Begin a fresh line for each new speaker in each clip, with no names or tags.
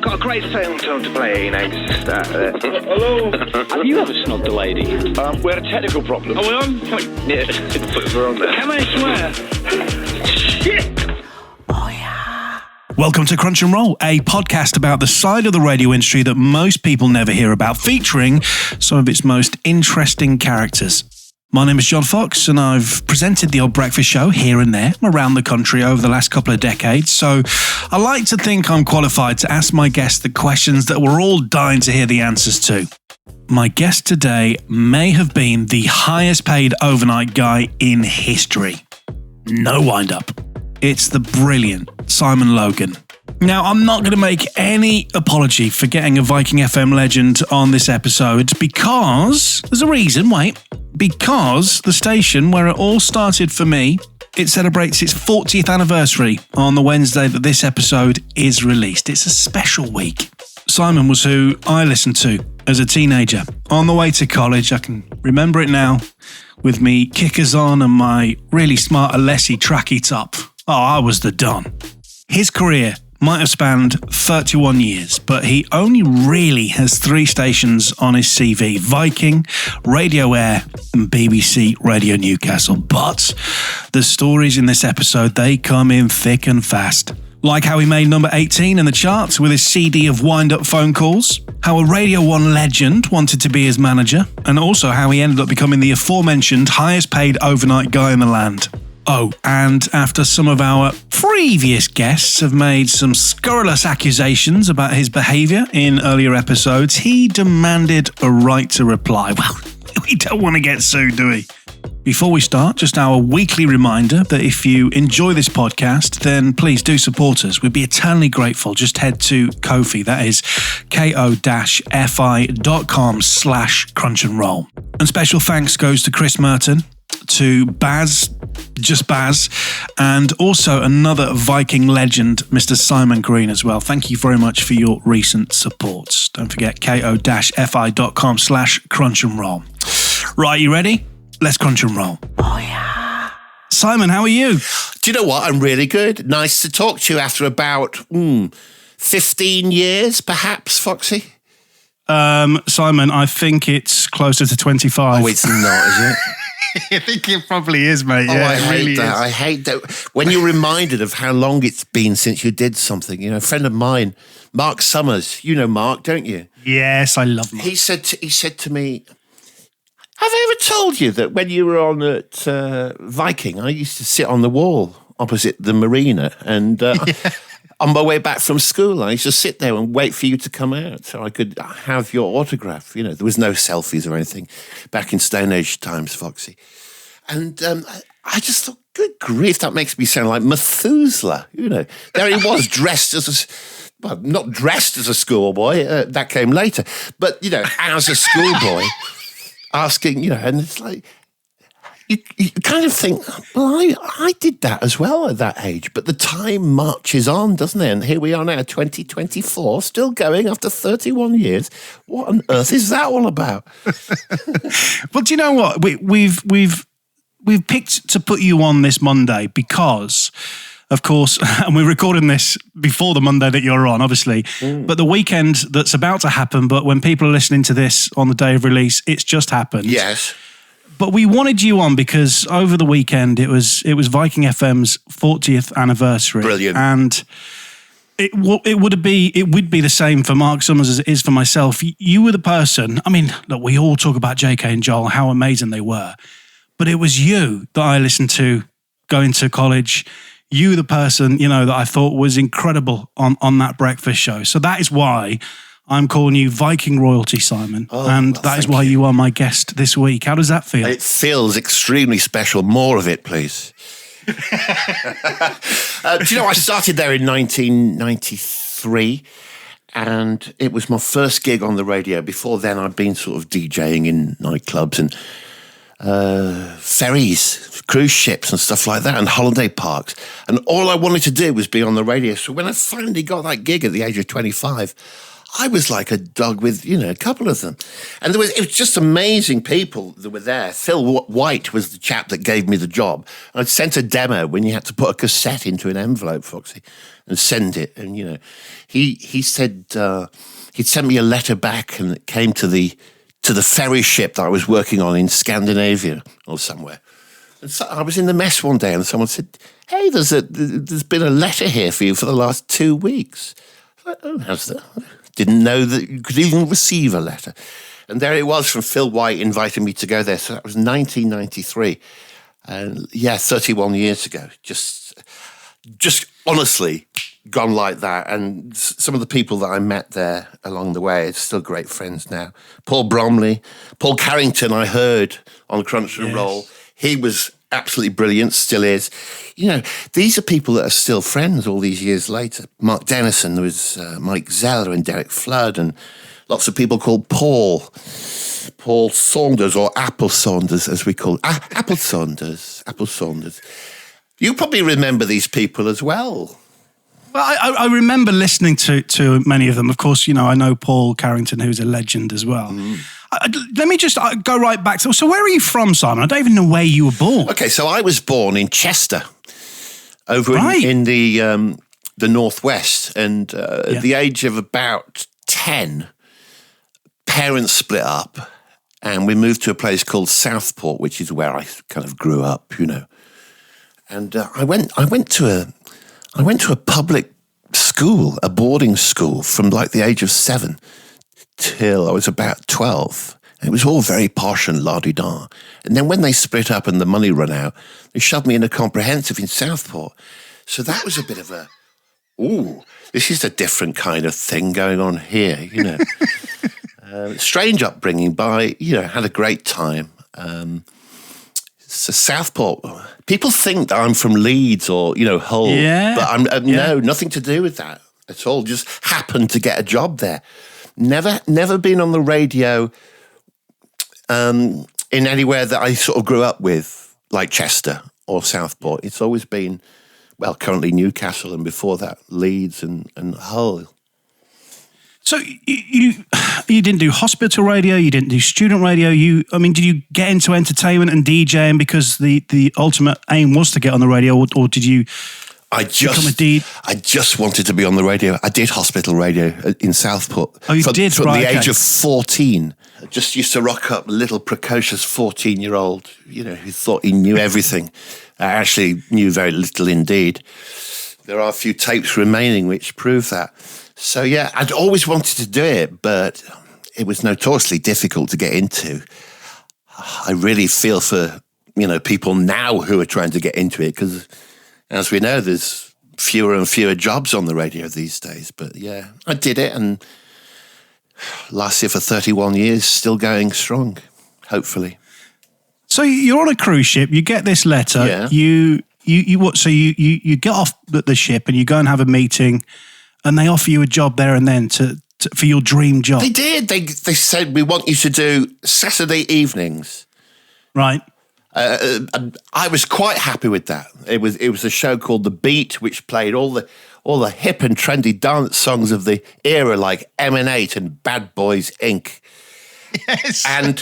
got a great film to play next.
Hello?
Have you ever snubbed a lady?
We had a technical problem.
Are we on?
Yeah, we're on there.
Can I swear?
Shit!
Welcome to Crunch and Roll, a podcast about the side of the radio industry that most people never hear about, featuring some of its most interesting characters. My name is John Fox, and I've presented the odd breakfast show here and there around the country over the last couple of decades, so I like to think I'm qualified to ask my guests the questions that we're all dying to hear the answers to. My guest today may have been the highest paid overnight guy in history. No wind-up. It's the brilliant Simon Logan. Now, I'm not going to make any apology for getting a Viking FM legend on this episode because there's a reason, because the station where it all started for me, it celebrates its 40th anniversary on the Wednesday that this episode is released. It's a special week. Simon was who I listened to as a teenager on the way to college. I can remember it now with me kickers on and my really smart Alessi tracky top. Oh, I was the Don. His career might have spanned 31 years, but he only really has 3 stations on his CV: Viking, Radio Aire, and BBC Radio Newcastle. But the stories in this episode, they come in thick and fast. Like how he made number 18 in the charts with his CD of wind-up phone calls, how a Radio 1 legend wanted to be his manager, and also how he ended up becoming the aforementioned highest paid overnight guy in the land. Oh, and after some of our previous guests have made some scurrilous accusations about his behaviour in earlier episodes, he demanded a right to reply. Well, we don't want to get sued, do we? Before we start, just our weekly reminder that if you enjoy this podcast, then please do support us. We'd be eternally grateful. Just head to Ko-fi, that is ko-fi.com/crunchandroll. And special thanks goes to Chris Merton, to Baz, just Baz, and also another Viking legend, Mr. Simon Green as well. Thank you very much for your recent support. Don't forget ko-fi.com/crunchandroll. Right, you ready? Let's crunch and roll. Oh yeah. Simon, how are you?
Do you know what? I'm really good. Nice to talk to you after about 15 years, perhaps, Foxy?
Simon, I think it's closer to 25.
Oh, it's not, is it?
I think it probably is, mate.
Oh,
yeah,
I hate
really
that.
is.
I hate that. When you're reminded of how long it's been since you did something. You know, a friend of mine, Mark Summers, you know Mark, don't you?
Yes, I love Mark.
He said to me, have I ever told you that when you were on at Viking, I used to sit on the wall opposite the marina and on my way back from school, I used to sit there and wait for you to come out so I could have your autograph. You know, there was no selfies or anything back in Stone Age times, Foxy. And I just thought, good grief, that makes me sound like Methuselah. You know, there he was dressed as well, not dressed as a schoolboy, that came later, but, you know, as a schoolboy, asking, you know, and it's like, you kind of think, well, I did that as well at that age, but the time marches on, doesn't it? And here we are now, 2024, still going after 31 years. What on earth is that all about?
Well, do you know what? We've picked to put you on this Monday because, of course, and we're recording this before the Monday that you're on, obviously, but the weekend that's about to happen, but when people are listening to this on the day of release, it's just happened.
Yes.
But we wanted you on because over the weekend it was Viking FM's 40th anniversary.
Brilliant.
And it would be the same for Mark Summers as it is for myself. You were the person, I mean, look, we all talk about JK and Joel, how amazing they were, but it was you that I listened to going to college. You, the person, you know, that I thought was incredible on that breakfast show. So that is why I'm calling you Viking royalty, Simon. And that is why you are my guest this week. How does that feel?
It feels extremely special. More of it, please. Do you know, I started there in 1993 and it was my first gig on the radio. Before then, I'd been sort of DJing in nightclubs and ferries, cruise ships and stuff like that, and holiday parks. And all I wanted to do was be on the radio. So when I finally got that gig at the age of 25, I was like a dog with, a couple of them. And it was just amazing people that were there. Phil White was the chap that gave me the job. I'd sent a demo when you had to put a cassette into an envelope, Foxy, and send it. And, he said he'd sent me a letter back, and it came to the ferry ship that I was working on in Scandinavia or somewhere. And so I was in the mess one day and someone said, hey, there's been a letter here for you for the last 2 weeks. I was like, oh, how's that? Didn't know that you could even receive a letter. And there it was from Phil White inviting me to go there. So that was 1993. And 31 years ago. Just honestly gone like that. And some of the people that I met there along the way are still great friends now. Paul Bromley, Paul Carrington, I heard on Crunch and Roll. He was absolutely brilliant, still is. These are people that are still friends all these years later. Mark Dennison, there was Mike Zeller and Derek Flood, and lots of people called Paul Saunders, or Apple Saunders, as we call it. Apple Saunders. You probably remember these people as well.
Well, I remember listening to many of them. Of course, I know Paul Carrington, who's a legend as well. Let me just go right back. So where are you from, Simon? I don't even know where you were born.
Okay, so I was born in Chester, over in the northwest. And at the age of about 10, parents split up, and we moved to a place called Southport, which is where I kind of grew up, And I went to a public school, a boarding school, from like the age of 7 till I was about 12. And it was all very posh and la-di-da. And then when they split up and the money ran out, they shoved me in a comprehensive in Southport. So that was a bit of a, this is a different kind of thing going on here, Strange upbringing, but had a great time. So Southport, people think that I'm from Leeds or, Hull, but I'm no, nothing to do with that at all. Just happened to get a job there. Never been on the radio in anywhere that I sort of grew up with, like Chester or Southport. It's always been, currently Newcastle, and before that, Leeds and Hull.
So you didn't do hospital radio, you didn't do student radio. Did you get into entertainment and DJing because the ultimate aim was to get on the radio, or did you become a DJ? I
just wanted to be on the radio. I did hospital radio in Southport.
Oh, you did?
From the age of 14. I just used to rock up, little precocious 14-year-old, who thought he knew everything. I actually knew very little indeed. There are a few tapes remaining which prove that. So, I'd always wanted to do it, but it was notoriously difficult to get into. I really feel for, people now who are trying to get into it, because, as we know, there's fewer and fewer jobs on the radio these days. But, I did it, and lasted for 31 years, still going strong, hopefully.
So you're on a cruise ship, you get this letter, you get off the ship and you go and have a meeting, and they offer you a job there and then for your dream job. They
did. They said, we want you to do Saturday evenings.
Right.
I was quite happy with that. It was a show called The Beat, which played all the hip and trendy dance songs of the era, like M&8 and Bad Boys Inc.
Yes.
And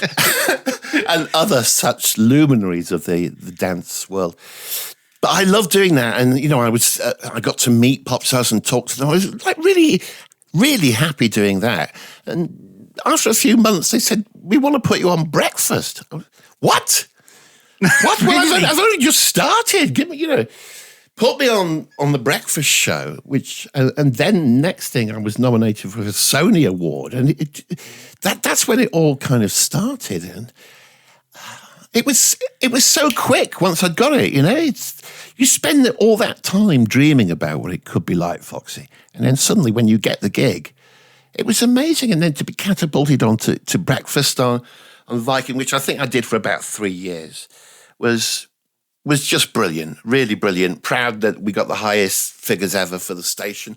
other such luminaries of the dance world. But I loved doing that, and I got to meet pop stars and talk to them. I was like really, really happy doing that. And after a few months, they said, "We want to put you on breakfast." What? What?
Really?
I've only just started. Give me, put me on the breakfast show, which, and then next thing I was nominated for a Sony Award, and that's when it all kind of started, and. It was so quick once I'd got it, you spend all that time dreaming about what it could be like, Foxy. And then suddenly when you get the gig, it was amazing. And then to be catapulted onto breakfast on Viking, which I think I did for about 3 years, was just brilliant, really brilliant. Proud that we got the highest figures ever for the station.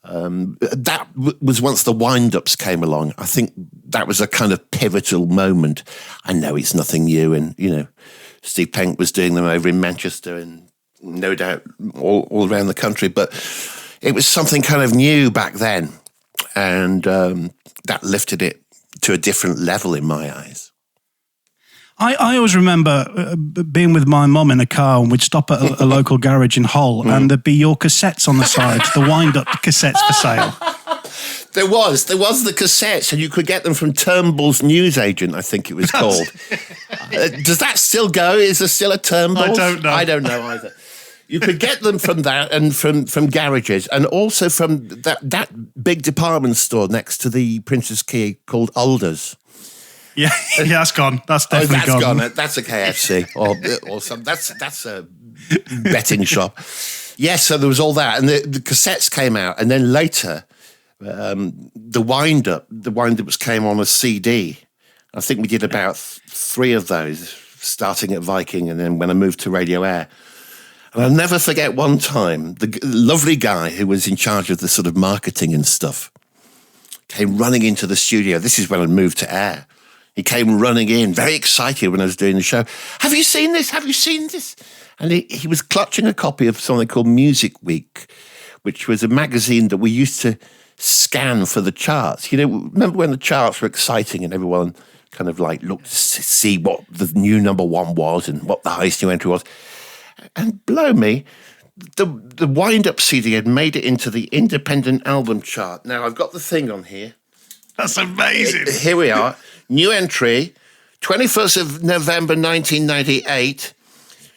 That was once the wind-ups came along. I think that was a kind of pivotal moment. I know it's nothing new, and Steve Penk was doing them over in Manchester and no doubt all around the country, but it was something kind of new back then. And that lifted it to a different level in my eyes.
I always remember being with my mum in a car, and we'd stop at a local garage in Hull, and there'd be your cassettes on the side, the wind-up cassettes for sale.
There was the cassettes, and you could get them from Turnbull's Newsagent, I think it was called. Does that still go? Is there still a Turnbull's? I don't know either. You could get them from that and from garages, and also from that big department store next to the Princess Quay called Alder's.
Yeah, that's gone. That's definitely gone.
That's a KFC or some. That's a betting shop. Yes, so there was all that, and the cassettes came out, and then later, the wind-ups came on a CD. I think we did about 3 of those, starting at Viking, and then when I moved to Radio Aire. And I'll never forget one time, the lovely guy who was in charge of the sort of marketing and stuff came running into the studio. This is when I moved to Aire. He came running in, very excited when I was doing the show. Have you seen this? Have you seen this? And he was clutching a copy of something called Music Week, which was a magazine that we used to scan for the charts. You know, remember when the charts were exciting and everyone kind of like looked to see what the new number 1 was and what the highest new entry was? And blow me, the wind-up CD had made it into the independent album chart. Now, I've got the thing on here.
That's amazing.
Here we are. New entry, 21st of November 1998.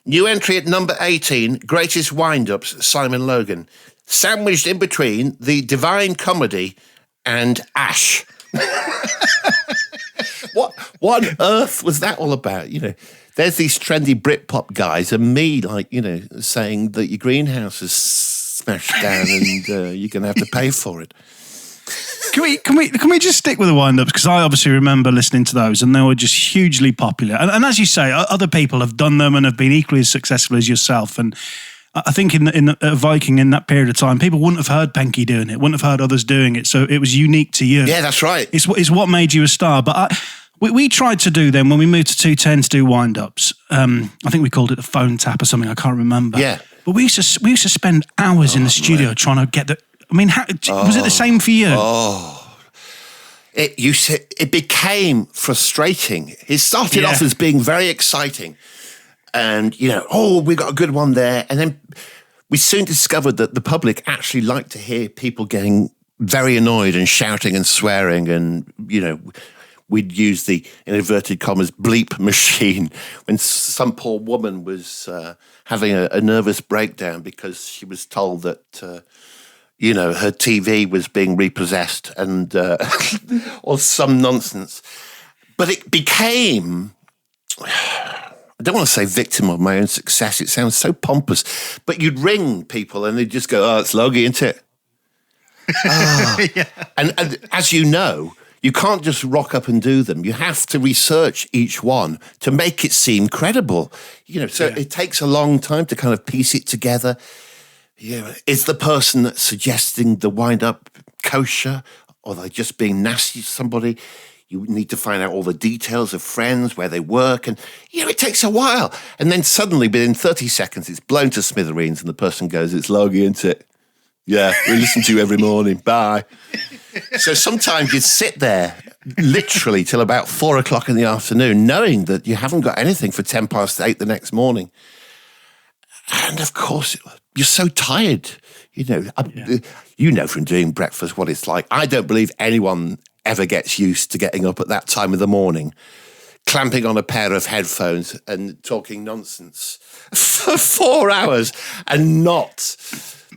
New entry at number 18, Greatest Wind-Ups, Simon Logan. Sandwiched in between the Divine Comedy and Ash. What on earth was that all about? You know, there's these trendy Britpop guys and me, like, you know, saying that your greenhouse is smashed down and you're going to have to pay for it.
Can we just stick with the wind-ups? Because I obviously remember listening to those, and they were just hugely popular. And as you say, other people have done them and have been equally as successful as yourself. And I think in Viking, in that period of time, people wouldn't have heard Penky doing it, wouldn't have heard others doing it. So it was unique to you.
Yeah, that's right.
It's what made you a star. But we tried to do them when we moved to 210 to do wind-ups. I think we called it the phone tap or something. I can't remember.
Yeah.
But we used to spend hours in the studio trying to get the. I mean, was it the same for you?
It became frustrating. It started off as being very exciting. And, you know, we got a good one there. And then we soon discovered that the public actually liked to hear people getting very annoyed and shouting and swearing. And, you know, we'd use the, in inverted commas, bleep machine when some poor woman was having a nervous breakdown because she was told that... you know, her TV was being repossessed and or some nonsense. But it became, I don't want to say victim of my own success. It sounds so pompous. But you'd ring people and they'd just go, it's Logie, isn't it?
Yeah.
And as you know, you can't just rock up and do them. You have to research each one to make it seem credible. You know, so it takes a long time to kind of piece it together. Yeah, is the person that's suggesting the wind-up kosher, or are they just being nasty to somebody? You need to find out all the details of friends, where they work, and, you know, it takes a while. And then suddenly, within 30 seconds, it's blown to smithereens, and the person goes, it's Logie, isn't it? Yeah, we listen to you every morning. Bye. So sometimes you'd sit there, literally, till about 4 o'clock in the afternoon, knowing that you haven't got anything for 8 the next morning. And, of course, you're so tired, you know. You know from doing breakfast what it's like. I don't believe anyone ever gets used to getting up at that time of the morning, clamping on a pair of headphones and talking nonsense for 4 hours and not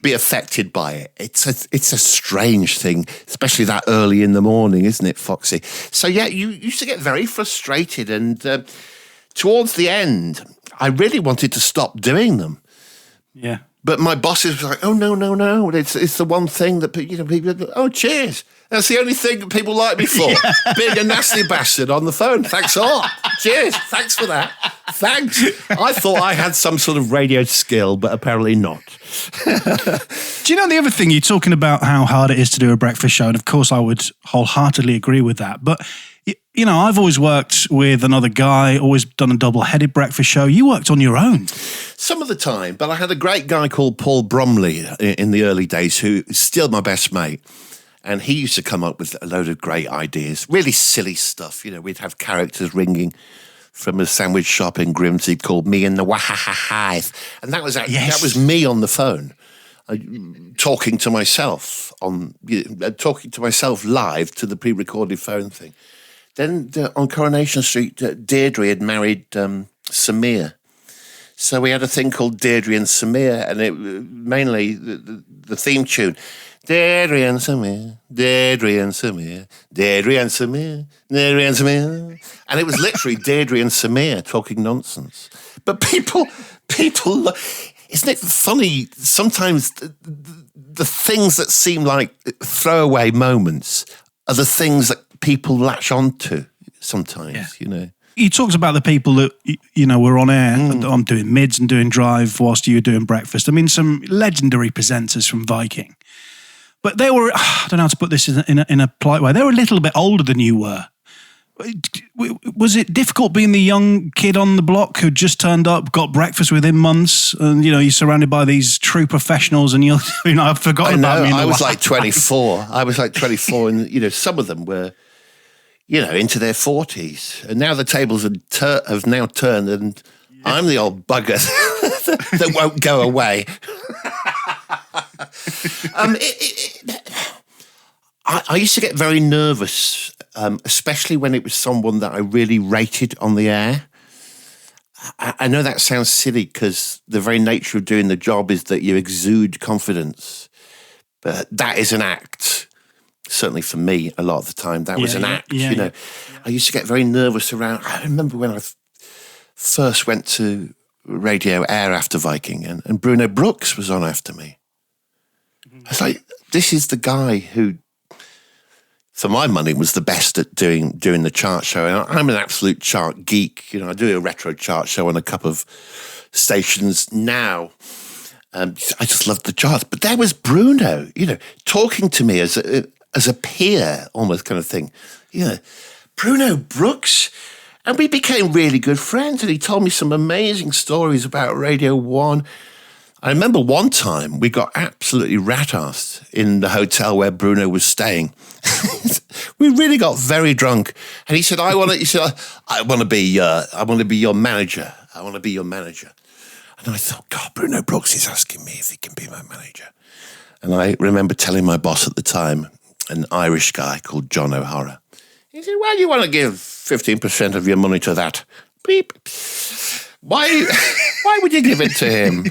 be affected by it. It's a strange thing, especially that early in the morning, isn't it, Foxy? So, yeah, you used to get very frustrated. And towards the end, I really wanted to stop doing them.
Yeah.
But my bosses were like, oh, no. It's the one thing that, you know, people, oh, cheers. That's the only thing that people like me for. Yeah. Being a nasty bastard on the phone. Thanks a lot. Cheers. Thanks for that. Thanks. I thought I had some sort of radio skill, but apparently not.
Do you know the other thing? You're talking about how hard it is to do a breakfast show. And of course, I would wholeheartedly agree with that. But, you know, I've always worked with another guy, always done a double-headed breakfast show. You worked on your own.
Some of the time, but I had a great guy called Paul Bromley in the early days who is still my best mate. And he used to come up with a load of great ideas, really silly stuff. We'd have characters ringing from a sandwich shop in Grimsby called Me and the Wahahahive. And that was that was me on the phone, talking to myself live to the pre-recorded phone thing. Then on Coronation Street, Deirdre had married Samir. So we had a thing called Deirdre and Samir, and it mainly the theme tune. Deirdre and Samir, Deirdre and Samir, Deirdre and Samir, Deirdre and Samir. And it was literally Deirdre and Samir talking nonsense. But people, isn't it funny? Sometimes the things that seem like throwaway moments are the things that people latch onto sometimes,
You talked about the people that, were on air. I'm doing mids and doing drive whilst you were doing breakfast. I mean, some legendary presenters from Viking. But they were, I don't know how to put this in a polite way, they were a little bit older than you were. Was it difficult being the young kid on the block who just turned up, got breakfast within months, and, you're surrounded by these true professionals and I've forgotten about me.
I was like 24. And, some of them were, into their 40s. And now the tables have now turned and I'm the old bugger that won't go away. I used to get very nervous, especially when it was someone that I really rated on the air. I know that sounds silly because the very nature of doing the job is that you exude confidence, but that is an act. Certainly for me, a lot of the time, that was an act. I used to get very nervous around. I remember when I first went to Radio Aire after Viking, and Bruno Brooks was on after me. I was like, this is the guy who, for my money, was the best at doing the chart show. And I'm an absolute chart geek. I do a retro chart show on a couple of stations now. I just loved the charts. But there was Bruno, talking to me as a peer, almost kind of thing. Bruno Brooks. And we became really good friends. And he told me some amazing stories about Radio 1. I remember one time we got absolutely rat-assed in the hotel where Bruno was staying. We really got very drunk, and he said, "I want to be your manager. I want to be your manager." And I thought, God, Bruno Brooks is asking me if he can be my manager. And I remember telling my boss at the time, an Irish guy called John O'Hara. He said, "Well, you want to give 15% of your money to that? Beep. Why would you give it to him?"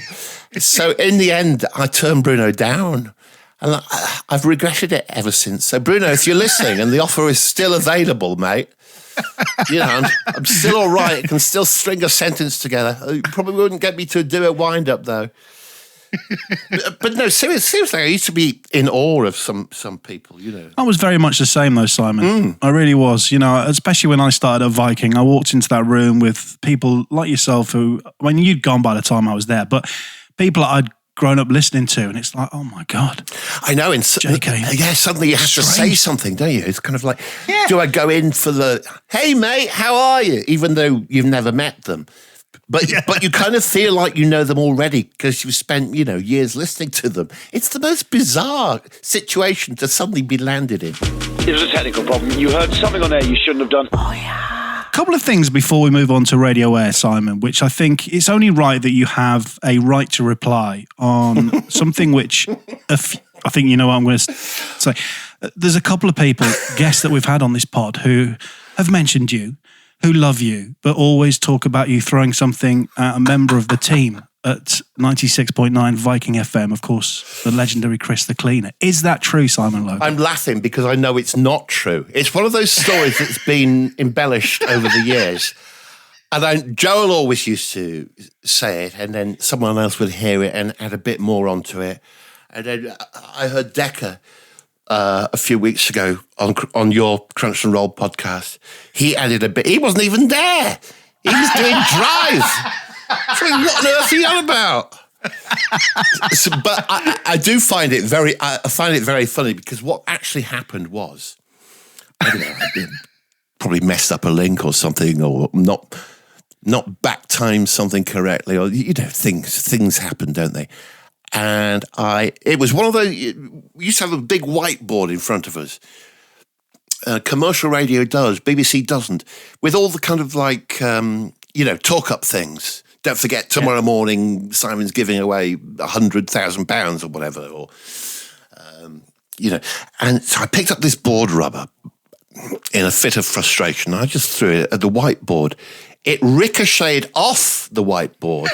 So in the end, I turned Bruno down, and I've regretted it ever since. So Bruno, if you're listening and the offer is still available, mate, I'm still all right. I can still string a sentence together. You probably wouldn't get me to do a wind-up, though. But no, seriously, I used to be in awe of some people,
I was very much the same though, Simon. I really was, especially when I started at Viking. I walked into that room with people like yourself who, you'd gone by the time I was there, but people that I'd grown up listening to, and it's like, oh my God.
I know,
JK.
Yeah, suddenly you have to say something, don't you? It's kind of like, do I go in for the, "Hey mate, how are you?" Even though you've never met them. But you kind of feel like you know them already because you've spent, years listening to them. It's the most bizarre situation to suddenly be landed in.
It was a technical problem. You heard something on there you shouldn't have done.
Oh, yeah. A couple of things before we move on to Radio Aire, Simon, which I think it's only right that you have a right to reply on something which I think you know what I'm going to say. There's a couple of people, guests that we've had on this pod who have mentioned you, who love you, but always talk about you throwing something at a member of the team at 96.9 Viking FM, of course, the legendary Chris the Cleaner. Is that true, Simon Logan?
I'm laughing because I know it's not true. It's one of those stories that's been embellished over the years. And Joel always used to say it, and then someone else would hear it and add a bit more onto it. And then I heard Decca a few weeks ago on your Crunch and Roll podcast. He added a bit. He wasn't even there. He was doing drive. So what on earth are you on about? But I do find it very funny because what actually happened was, I don't know, I probably messed up a link or something, or not back timed something correctly, or things happen, don't they? And it was one of those, we used to have a big whiteboard in front of us. Commercial radio does, BBC doesn't, with all the kind of like, talk up things. Don't forget, tomorrow morning, Simon's giving away £100,000 or whatever, or, And so I picked up this board rubber in a fit of frustration. I just threw it at the whiteboard. It ricocheted off the whiteboard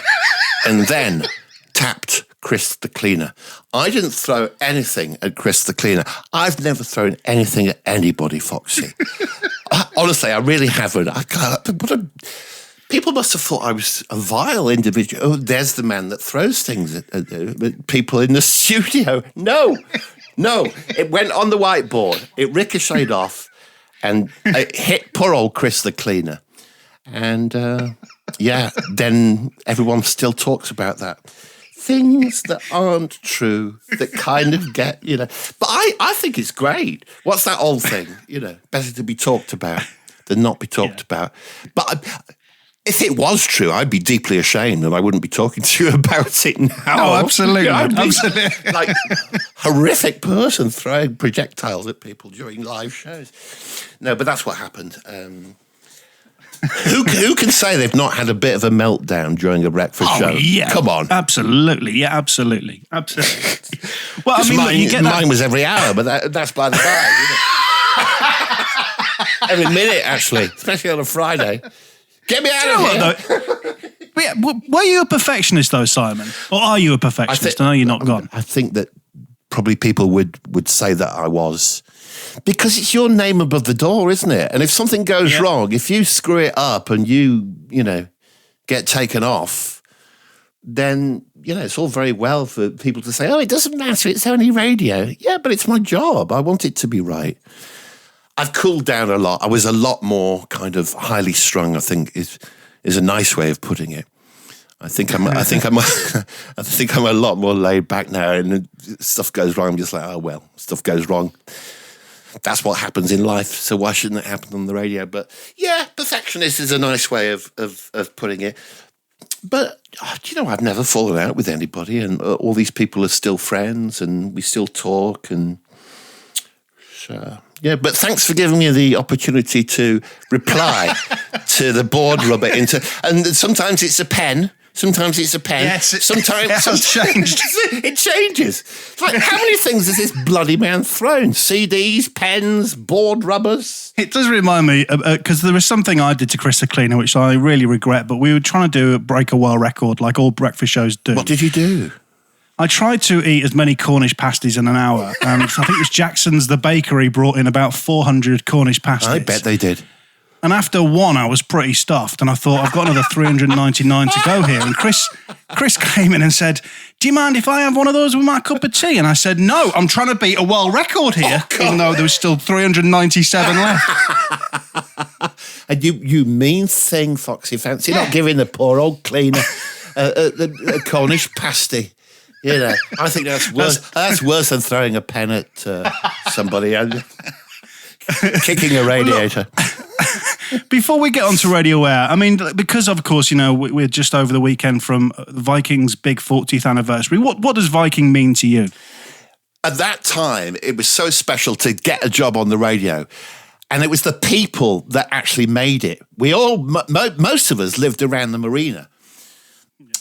and then tapped Chris the cleaner. I didn't throw anything at Chris the cleaner. I've never thrown anything at anybody, Foxy. Honestly, I really haven't. People must have thought I was a vile individual. Oh, there's the man that throws things at people in the studio. No, it went on the whiteboard. It ricocheted off and it hit poor old Chris the cleaner. And then everyone still talks about that. Things that aren't true, that kind of get, But I think it's great. What's that old thing? Better to be talked about than not be talked about. But if it was true, I'd be deeply ashamed and I wouldn't be talking to you about it now.
Oh, absolutely.
I'd be
absolutely.
like horrific person throwing projectiles at people during live shows. No, but that's what happened. Who can say they've not had a bit of a meltdown during a breakfast show?
Yeah,
come on,
absolutely, yeah, absolutely. Well, I mean,
mine was every hour, but that's by the by. Every minute, actually, especially on a Friday. Get me out of here.
Were you a perfectionist though, Simon, or are you a perfectionist? I know you're not gone.
I think that probably people would say that I was. Because it's your name above the door, isn't it? And if something goes wrong, if you screw it up and you get taken off, then, it's all very well for people to say, oh, it doesn't matter, it's only radio. Yeah, but it's my job. I want it to be right. I've cooled down a lot. I was a lot more kind of highly strung, I think is a nice way of putting it. I think I'm a lot more laid back now, and stuff goes wrong. I'm just like, oh, well, stuff goes wrong. That's what happens in life, so why shouldn't it happen on the radio? But yeah, perfectionist is a nice way of putting it. But, I've never fallen out with anybody, and all these people are still friends, and we still talk, and so, yeah, but thanks for giving me the opportunity to reply to the board rubber and sometimes it's a pen. Sometimes it's a pen.
Yes,
sometimes
it's changed.
It changes. It's like, how many things has this bloody man thrown? CDs, pens, board rubbers.
It does remind me, because there was something I did to Chris the Cleaner, which I really regret, but we were trying to break a world record like all breakfast shows do.
What did you do?
I tried to eat as many Cornish pasties in an hour. I think it was Jackson's, the bakery, brought in about 400 Cornish pasties.
I bet they did.
And after one, I was pretty stuffed, and I thought, I've got another 399 to go here. And Chris came in and said, do you mind if I have one of those with my cup of tea? And I said, no, I'm trying to beat a world record here, even though there was still 397 left.
And you mean thing, Foxy, fancy not giving the poor old cleaner a Cornish pasty. I think that's worse. That's worse than throwing a pen at somebody and kicking a radiator.
Before we get on to Radio Aire, I mean, because of course, we're just over the weekend from Viking's big 40th anniversary. What does Viking mean to you?
At that time, it was so special to get a job on the radio. And it was the people that actually made it. We all, most of us lived around the marina.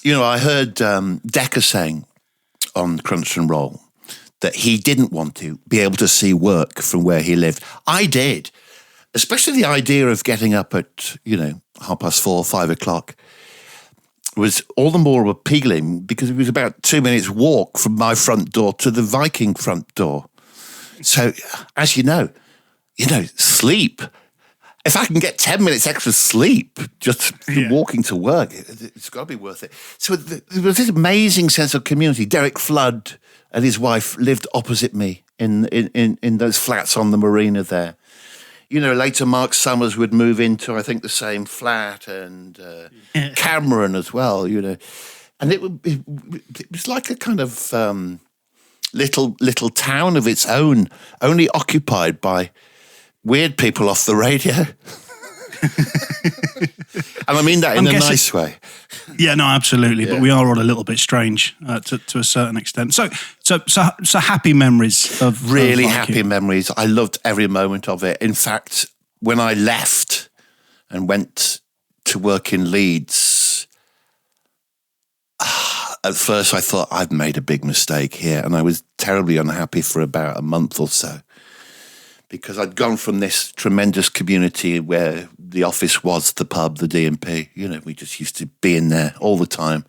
I heard Decker saying on Crunch and Roll that he didn't want to be able to see work from where he lived. I did. Especially the idea of getting up at, 4:30, 5 o'clock was all the more appealing because it was about 2 minutes walk from my front door to the Viking front door. So, as you know, sleep. If I can get 10 minutes extra sleep just walking to work, it's got to be worth it. So there was this amazing sense of community. Derek Flood and his wife lived opposite me in those flats on the marina there. Later Mark Summers would move into, I think, the same flat, and Cameron as well, And it was like a kind of little town of its own, only occupied by weird people off the radio. And I mean that in a nice way.
Yeah, no, absolutely.
Yeah.
But we are all a little bit strange to a certain extent. So happy memories of
Really
Viking.
happy memories. I loved every moment of it. In fact, when I left and went to work in Leeds, at first I thought I've made a big mistake here, and I was terribly unhappy for about a month or so, because I'd gone from this tremendous community where the office was the pub, the D&P. You know, we just used to be in there all the time.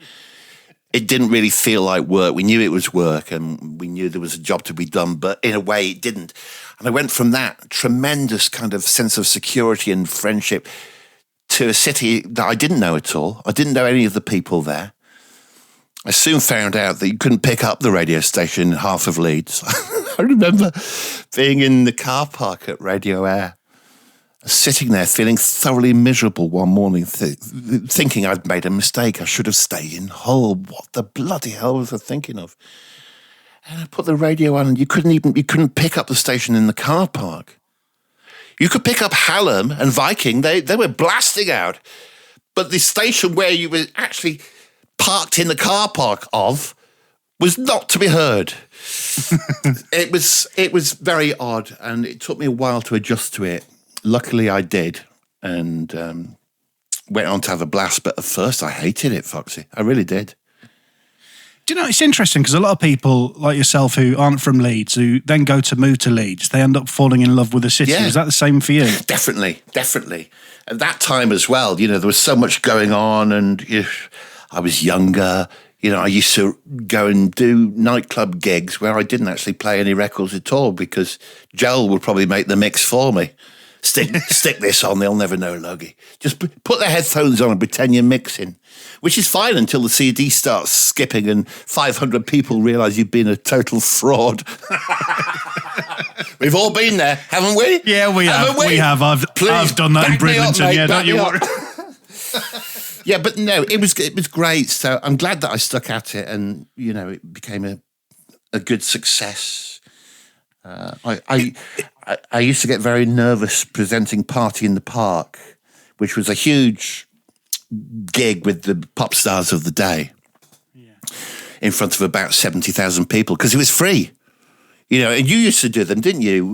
It didn't really feel like work. We knew it was work and we knew there was a job to be done, but in a way it didn't. And I went from that tremendous kind of sense of security and friendship to a city that I didn't know at all. I didn't know any of the people there. I soon found out that you couldn't pick up the radio station in half of Leeds. I remember being in the car park at Radio Aire, sitting there feeling thoroughly miserable one morning, thinking I'd made a mistake. I should have stayed in Hull. What the bloody hell was I thinking of? And I put the radio on, and you couldn't pick up the station in the car park. You could pick up Hallam and Viking. They were blasting out. But the station where you were actually parked in the car park of was not to be heard. It was very odd, and it took me a while to adjust to it. Luckily, I did, and went on to have a blast. But at first, I hated it, Foxy. I really did.
Do you know, it's interesting because a lot of people like yourself who aren't from Leeds, who then go to move to Leeds, they end up falling in love with the city.
Yeah.
Is that the same for you?
Definitely. At that time as well, you know, there was so much going on, and I was younger. You know, I used to go and do nightclub gigs where I didn't actually play any records at all because Joel would probably make the mix for me. Stick this on, they'll never know, Logie. Just put their headphones on and pretend you're mixing, which is fine until the CD starts skipping and 500 people realise you've been a total fraud. We've all been there, haven't we?
Yeah, we have. We have. I've done that in Bridlington. Yeah, don't you worry.
Yeah, but no, it was great. So I'm glad that I stuck at it, and you know, it became a good success. I used to get very nervous presenting Party in the Park, which was a huge gig with the pop stars of the day, in front of about 70,000 people, because it was free. You know, and you used to do them, didn't you?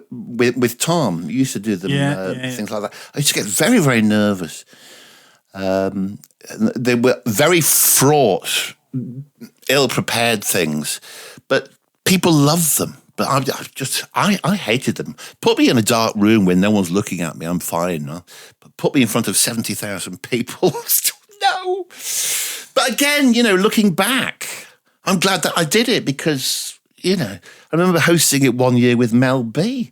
With Tom, you used to do them, things like that. I used to get very, very nervous. They were very fraught, ill-prepared things, but people loved them. But I hated them. Put me in a dark room where no one's looking at me, I'm fine. But put me in front of 70,000 people, no. But again, you know, looking back, I'm glad that I did it because, you know, I remember hosting it one year with Mel B.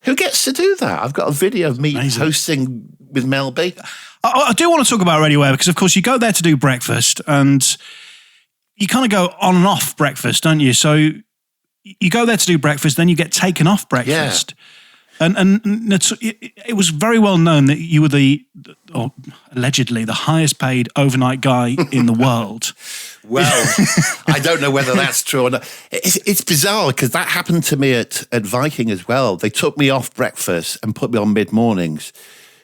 Who gets to do that? I've got a video of me hosting with Mel B.
I do want to talk about Radio Aire because, of course, you go there to do breakfast and you kind of go on and off breakfast, don't you? So you go there to do breakfast, then you get taken off breakfast. Yeah. And it was very well known that you were allegedly the highest paid overnight guy in the world.
Well, I don't know whether that's true or not. It's bizarre because that happened to me at Viking as well. They took me off breakfast and put me on mid-mornings.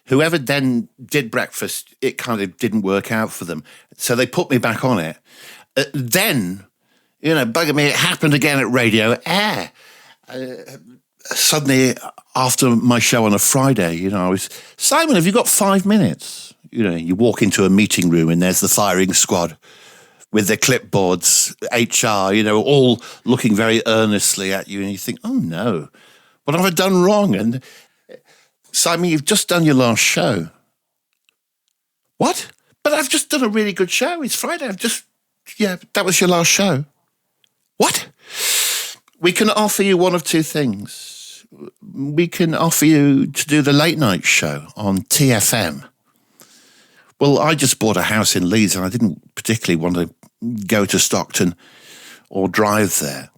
Whoever then did breakfast, it kind of didn't work out for them. So they put me back on it. Then, you know, bugger me, it happened again at Radio Aire. Suddenly, after my show on a Friday, you know, I was, Simon, have you got 5 minutes? You know, you walk into a meeting room and there's the firing squad with their clipboards, HR, you know, all looking very earnestly at you. And you think, oh no, what have I done wrong? And Simon, you've just done your last show. What? But I've just done a really good show. It's Friday. That was your last show. What? We can offer you one of two things. We can offer you to do the late night show on TFM. Well, I just bought a house in Leeds and I didn't particularly want to go to Stockton or drive there.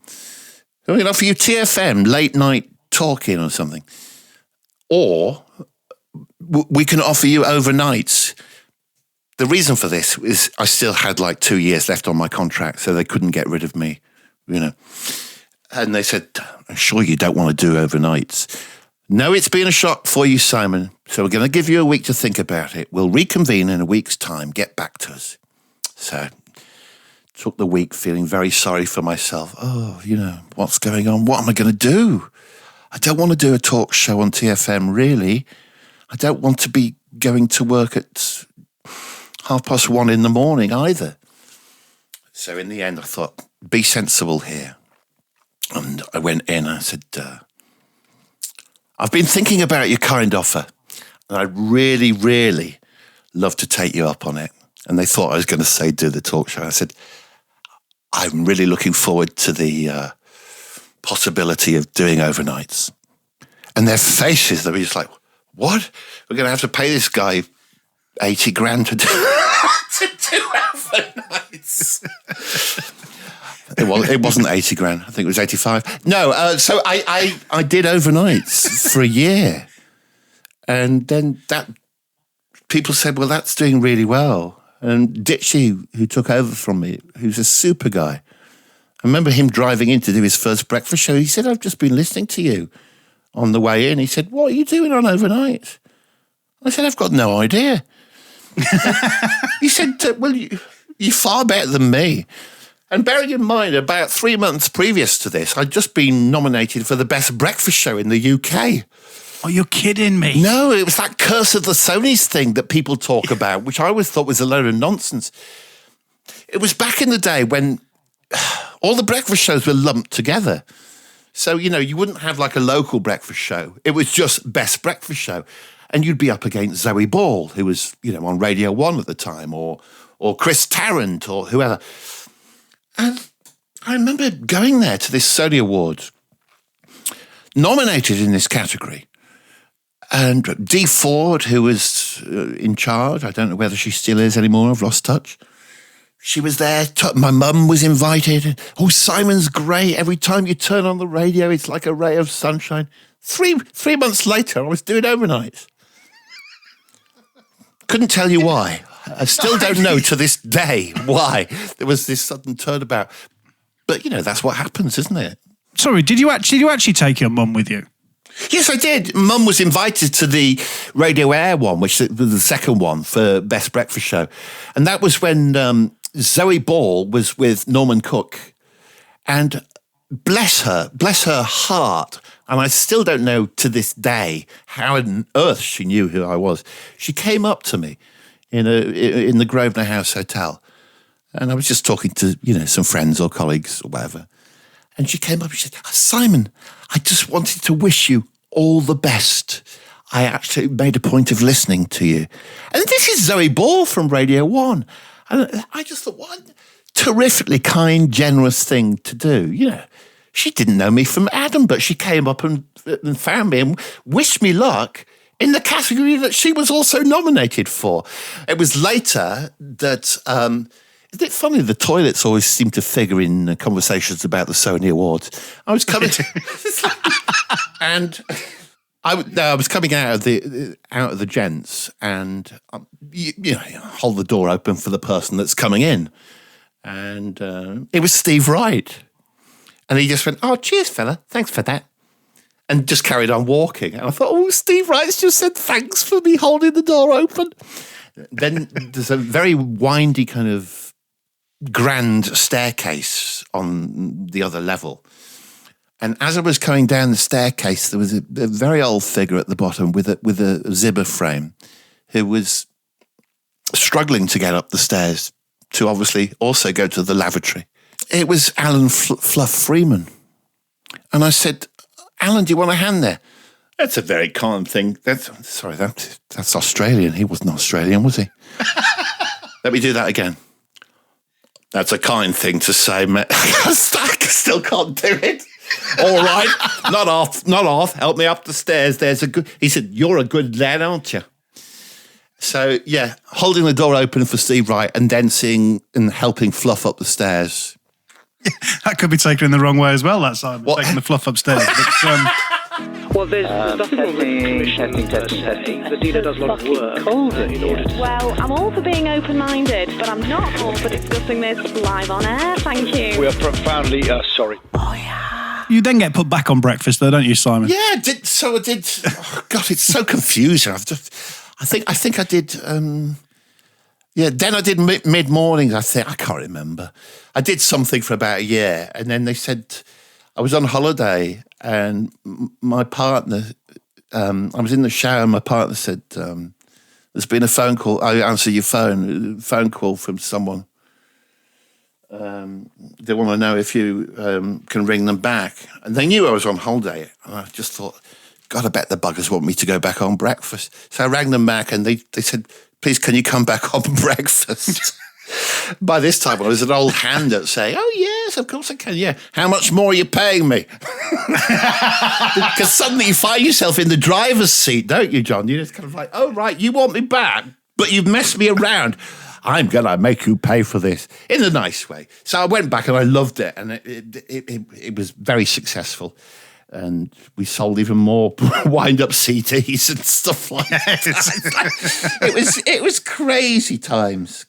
So we can offer you TFM, late night talking or something. Or we can offer you overnights. The reason for this is I still had like 2 years left on my contract, so they couldn't get rid of me, you know. And they said, I'm sure you don't want to do overnights. No, it's been a shock for you, Simon. So we're going to give you a week to think about it. We'll reconvene in a week's time. Get back to us. So took the week feeling very sorry for myself. Oh, what's going on? What am I going to do? I don't want to do a talk show on TFM, really. I don't want to be going to work at 1:30 in the morning either. So in the end, I thought, be sensible here. And I went in and I said, I've been thinking about your kind offer, and I'd really, really love to take you up on it. And they thought I was going to say, do the talk show. I said, I'm really looking forward to the possibility of doing overnights. And their faces, they were just like, what? We're going to have to pay this guy 80 grand to do overnights. It wasn't 80 grand. I think it was 85. No, so I did overnights for a year. And then people said, well, that's doing really well. And Ditchy, who took over from me, who's a super guy, I remember him driving in to do his first breakfast show. He said, I've just been listening to you on the way in. He said, what are you doing on overnight? I said, I've got no idea. He said, well, you're far better than me. And bearing in mind, about 3 months previous to this, I'd just been nominated for the best breakfast show in the UK.
Oh, you're kidding me.
No, it was that curse of the Sonys thing that people talk about, which I always thought was a load of nonsense. It was back in the day when all the breakfast shows were lumped together. So, you wouldn't have like a local breakfast show. It was just best breakfast show. And you'd be up against Zoe Ball, who was, on Radio 1 at the time, or Chris Tarrant or whoever. And I remember going there to this Sony Awards, nominated in this category. And Dee Ford, who was in charge, I don't know whether she still is anymore, I've lost touch. She was there, my mum was invited. Oh, Simon's great. Every time you turn on the radio, it's like a ray of sunshine. Three months later, I was doing overnights. Couldn't tell you why. I still don't know to this day why there was this sudden turnabout. But, that's what happens, isn't it?
Sorry, did you actually take your mum with you?
Yes, I did. Mum was invited to the Radio Aire one, which was the second one for Best Breakfast Show. And that was when Zoe Ball was with Norman Cook. And bless her heart, and I still don't know to this day how on earth she knew who I was. She came up to me in the Grosvenor House Hotel, and I was just talking to some friends or colleagues or whatever, and she came up and she said, Simon, I just wanted to wish you all the best. I actually made a point of listening to you. And this is Zoe Ball from Radio 1. And I just thought, what a terrifically kind, generous thing to do. She didn't know me from Adam, but she came up and found me and wished me luck in the category that she was also nominated for. It was later that, isn't it funny, the toilets always seem to figure in conversations about the Sony Awards. I was coming and I was coming out of the gents, and hold the door open for the person that's coming in, and it was Steve Wright, and he just went, "Oh, cheers, fella, thanks for that," and just carried on walking. And I thought, "Oh, Steve Wright's just said thanks for me holding the door open." Then there's a very windy kind of grand staircase on the other level. And as I was coming down the staircase, there was a very old figure at the bottom with a zibber frame who was struggling to get up the stairs to obviously also go to the lavatory. It was Alan Fluff Freeman. And I said, "Alan, do you want a hand there?" That's a very common thing. That's Australian. He wasn't Australian, was he? Let me do that again. That's a kind thing to say, mate. I still can't do it. All right, not off. Help me up the stairs. He said, "You're a good lad, aren't you?" So yeah, holding the door open for Steve Wright and then seeing and helping Fluff up the stairs.
That could be taken in the wrong way as well, that Simon, taking the Fluff upstairs. But,
well, there's nothing wrong with commissioning per se. The dealer does a lot of work in order to...
Well, I'm all for being open-minded, but I'm not all for discussing this live on air, thank you.
We are profoundly sorry.
Oh, yeah.
You then get put back on breakfast, though, don't you, Simon?
Yeah, I did. So I did. Oh, God, it's so confusing. I think I did. Then I did mid mornings. I can't remember. I did something for about a year, and then they said I was on holiday, and my partner. I was in the shower, and my partner said, "There's been a phone call. I answer your phone. Phone call from someone. They want to know if you can ring them back." And they knew I was on holiday, and I just thought, God, I bet the buggers want me to go back on breakfast. So I rang them back, and they said, "Please, can you come back on breakfast?" By this time, I was an old hand at saying, "Oh, yes, of course I can, yeah. How much more are you paying me?" Because suddenly you find yourself in the driver's seat, don't you, John? You're just kind of like, oh, right, you want me back, but you've messed me around. I'm going to make you pay for this in a nice way. So I went back and I loved it, and it was very successful. And we sold even more wind-up CDs and stuff like that. It was crazy times.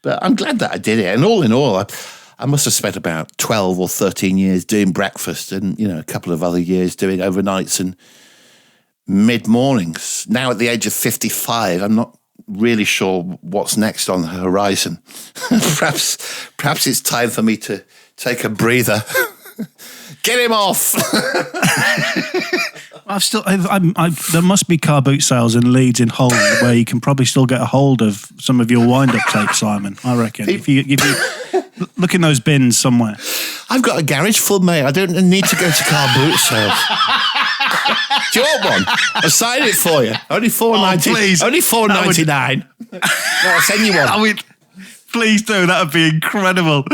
But I'm glad that I did it. And all in all, I must have spent about 12 or 13 years doing breakfast, and a couple of other years doing overnights and mid-mornings. Now at the age of 55, I'm not really sure what's next on the horizon. Perhaps it's time for me to take a breather. Get him off.
There must be car boot sales in Leeds in Holland where you can probably still get a hold of some of your wind-up tapes, Simon. I reckon. If you look in those bins somewhere.
I've got a garage full, mate. I don't need to go to car boot sales. Do you want one? I'll sign it for you. Only $4.90.
Please.
Only $4.99. I'll send you one.
Please do. That would be incredible.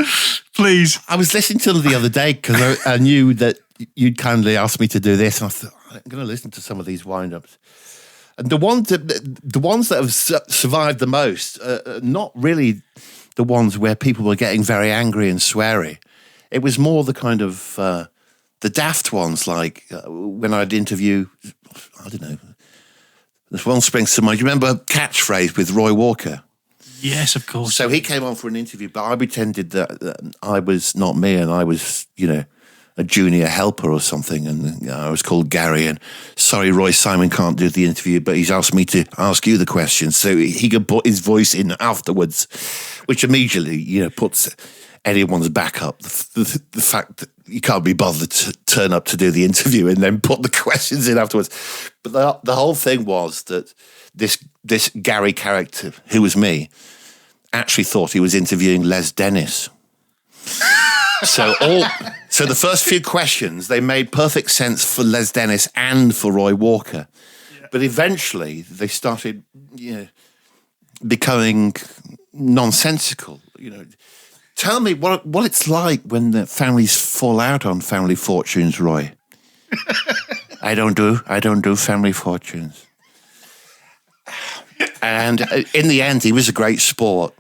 Please.
I was listening to them the other day because I knew that you'd kindly asked me to do this, and I thought, I'm going to listen to some of these wind-ups. And the ones that have survived the most are not really the ones where people were getting very angry and sweary. It was more the kind of the daft ones, like when I'd interview, I don't know, this one springs to mind. Do you remember Catchphrase with Roy Walker?
Yes, of course.
So he came on for an interview, but I pretended that I was not me, and I was, a junior helper or something, and I was called Gary, and sorry, Roy, Simon can't do the interview, but he's asked me to ask you the questions so he could put his voice in afterwards, which immediately, puts anyone's back up. The fact that you can't be bothered to turn up to do the interview and then put the questions in afterwards. But the whole thing was that this Gary character, who was me, actually thought he was interviewing Les Dennis. So the first few questions, they made perfect sense for Les Dennis and for Roy Walker. Yeah. But eventually they started becoming nonsensical. Tell me what it's like when the families fall out on Family Fortunes, Roy. I don't do Family Fortunes. And in the end, he was a great sport.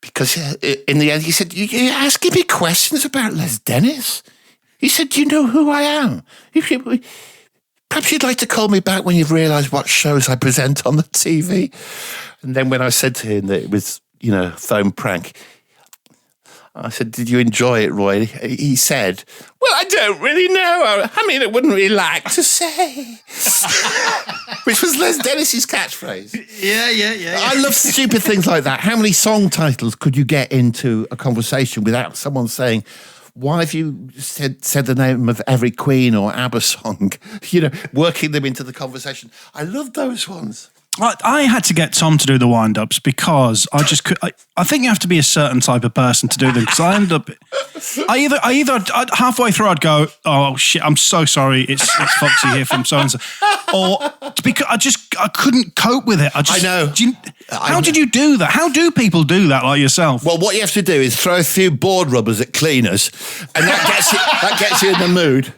Because in the end, he said, you're asking me questions about Les Dennis? He said, do you know who I am? Perhaps you'd like to call me back when you've realised what shows I present on the TV. And then when I said to him that it was, a phone prank, I said, did you enjoy it, Roy? He said, well, I don't really know. I mean, I wouldn't really like to say. Which was Les Dennis's catchphrase.
Yeah.
I love stupid things like that. How many song titles could you get into a conversation without someone saying, why have you said the name of every Queen or ABBA song? Working them into the conversation. I love those ones.
I had to get Tom to do the wind-ups because I just could. I think you have to be a certain type of person to do them, because I end up. I'd halfway through I'd go, oh shit, I'm so sorry, it's Foxy here from so and so, or because I couldn't cope with it. I
know.
How did you do that? How do people do that like yourself?
Well, what you have to do is throw a few board rubbers at cleaners, and that gets you in the mood.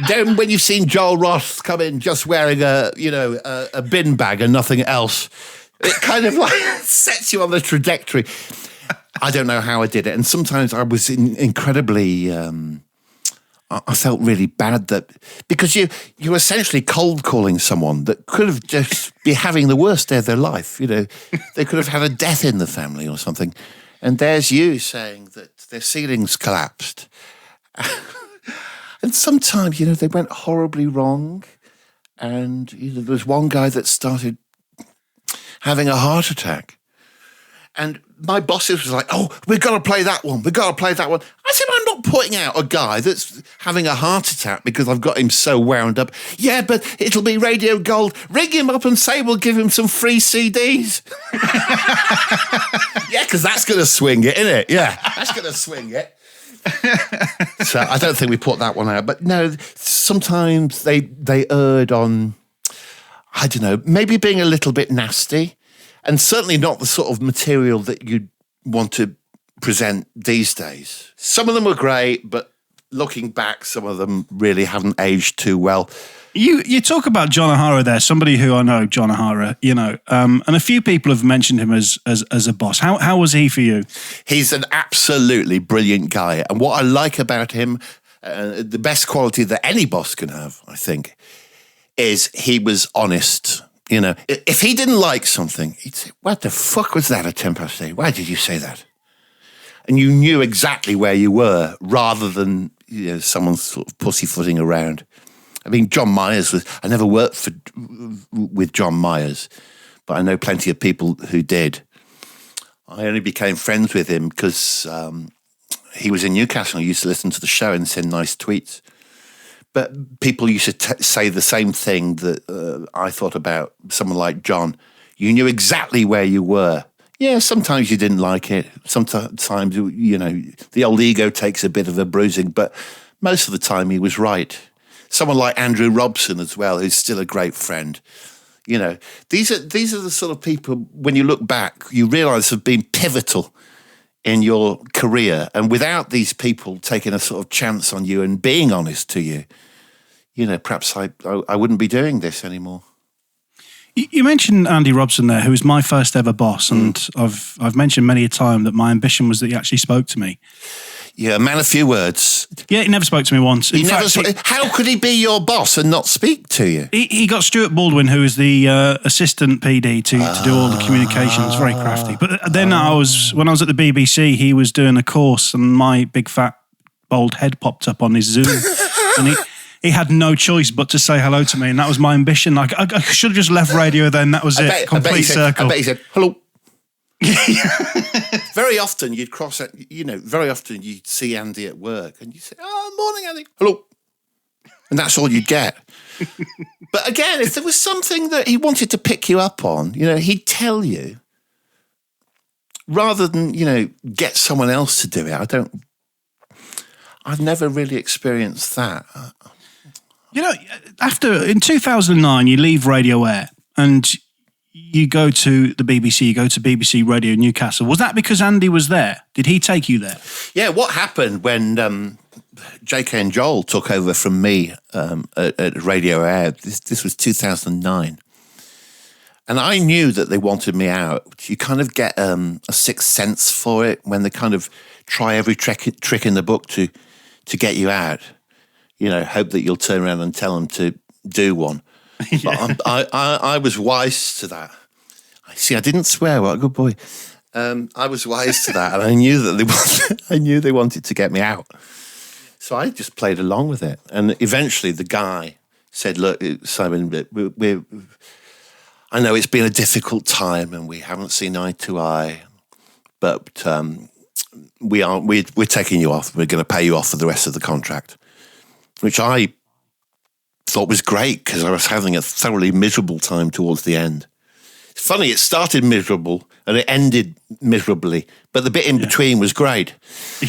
Then when you've seen Joel Ross come in just wearing a bin bag and nothing else, it kind of like sets you on the trajectory. I don't know how I did it. And sometimes I was incredibly, I felt really bad because you're essentially cold calling someone that could have just be having the worst day of their life. They could have had a death in the family or something. And there's you saying that their ceilings collapsed. And sometimes, they went horribly wrong. And there was one guy that started having a heart attack. And my bosses was like, oh, we've got to play that one. We've got to play that one. I said, I'm not putting out a guy that's having a heart attack because I've got him so wound up. Yeah, but it'll be Radio Gold. Ring him up and say we'll give him some free CDs. Yeah, because that's going to swing it, isn't it? Yeah, that's going to swing it. So I don't think we put that one out. But no, sometimes they erred on, I don't know, maybe being a little bit nasty. And certainly not the sort of material that you'd want to present these days. Some of them were great, but looking back, some of them really haven't aged too well.
You talk about John O'Hara there, somebody who I know, John O'Hara, and a few people have mentioned him as a boss. How was he for you?
He's an absolutely brilliant guy. And what I like about him, the best quality that any boss can have, I think, is he was honest. If he didn't like something, he'd say, what the fuck was that at 8:10? Why did you say that? And you knew exactly where you were rather than someone sort of pussyfooting around. I mean, John Myers I never worked with John Myers, but I know plenty of people who did. I only became friends with him because he was in Newcastle. I used to listen to the show and send nice tweets. But people used to say the same thing that I thought about someone like John. You knew exactly where you were. Yeah, sometimes you didn't like it. Sometimes, the old ego takes a bit of a bruising, but most of the time he was right. Someone like Andrew Robson as well, who's still a great friend. These are the sort of people, when you look back, you realise have been pivotal in your career. And without these people taking a sort of chance on you and being honest to you, perhaps I wouldn't be doing this anymore.
You mentioned Andy Robson there, who was my first ever boss, and I've mentioned many a time that my ambition was that he actually spoke to me.
Yeah, a man of few words.
Yeah, he never spoke to me once.
How could he be your boss and not speak to you?
He got Stuart Baldwin, who was the assistant PD, to do all the communications. Very crafty. But then when I was at the BBC, he was doing a course, and my big fat bald head popped up on his Zoom, and he had no choice but to say hello to me, and that was my ambition. I should have just left radio then. That was it. Complete circle.
I bet he said hello. Very often you'd cross it, very often you'd see Andy at work and you'd say, oh, morning, Andy. Hello. And that's all you'd get. But again, if there was something that he wanted to pick you up on, he'd tell you rather than, get someone else to do it. I've never really experienced that.
In 2009, you leave Radio Aire and you go to the BBC, you go to BBC Radio Newcastle. Was that because Andy was there? Did he take you there?
Yeah, what happened when JK and Joel took over from me at Radio Aire, this was 2009. And I knew that they wanted me out. You kind of get a sixth sense for it when they kind of try every trick in the book to get you out. Hope that you'll turn around and tell them to do one. Yeah. But I was wise to that. I didn't swear. What a good boy. I was wise to that, and I knew that they wanted to get me out. So I just played along with it, and eventually the guy said, "Look, Simon, I know it's been a difficult time, and we haven't seen eye to eye, but we're taking you off. We're going to pay you off for the rest of the contract," which I thought was great because I was having a thoroughly miserable time towards the end. It's funny, it started miserable and it ended miserably, but the bit in between was great.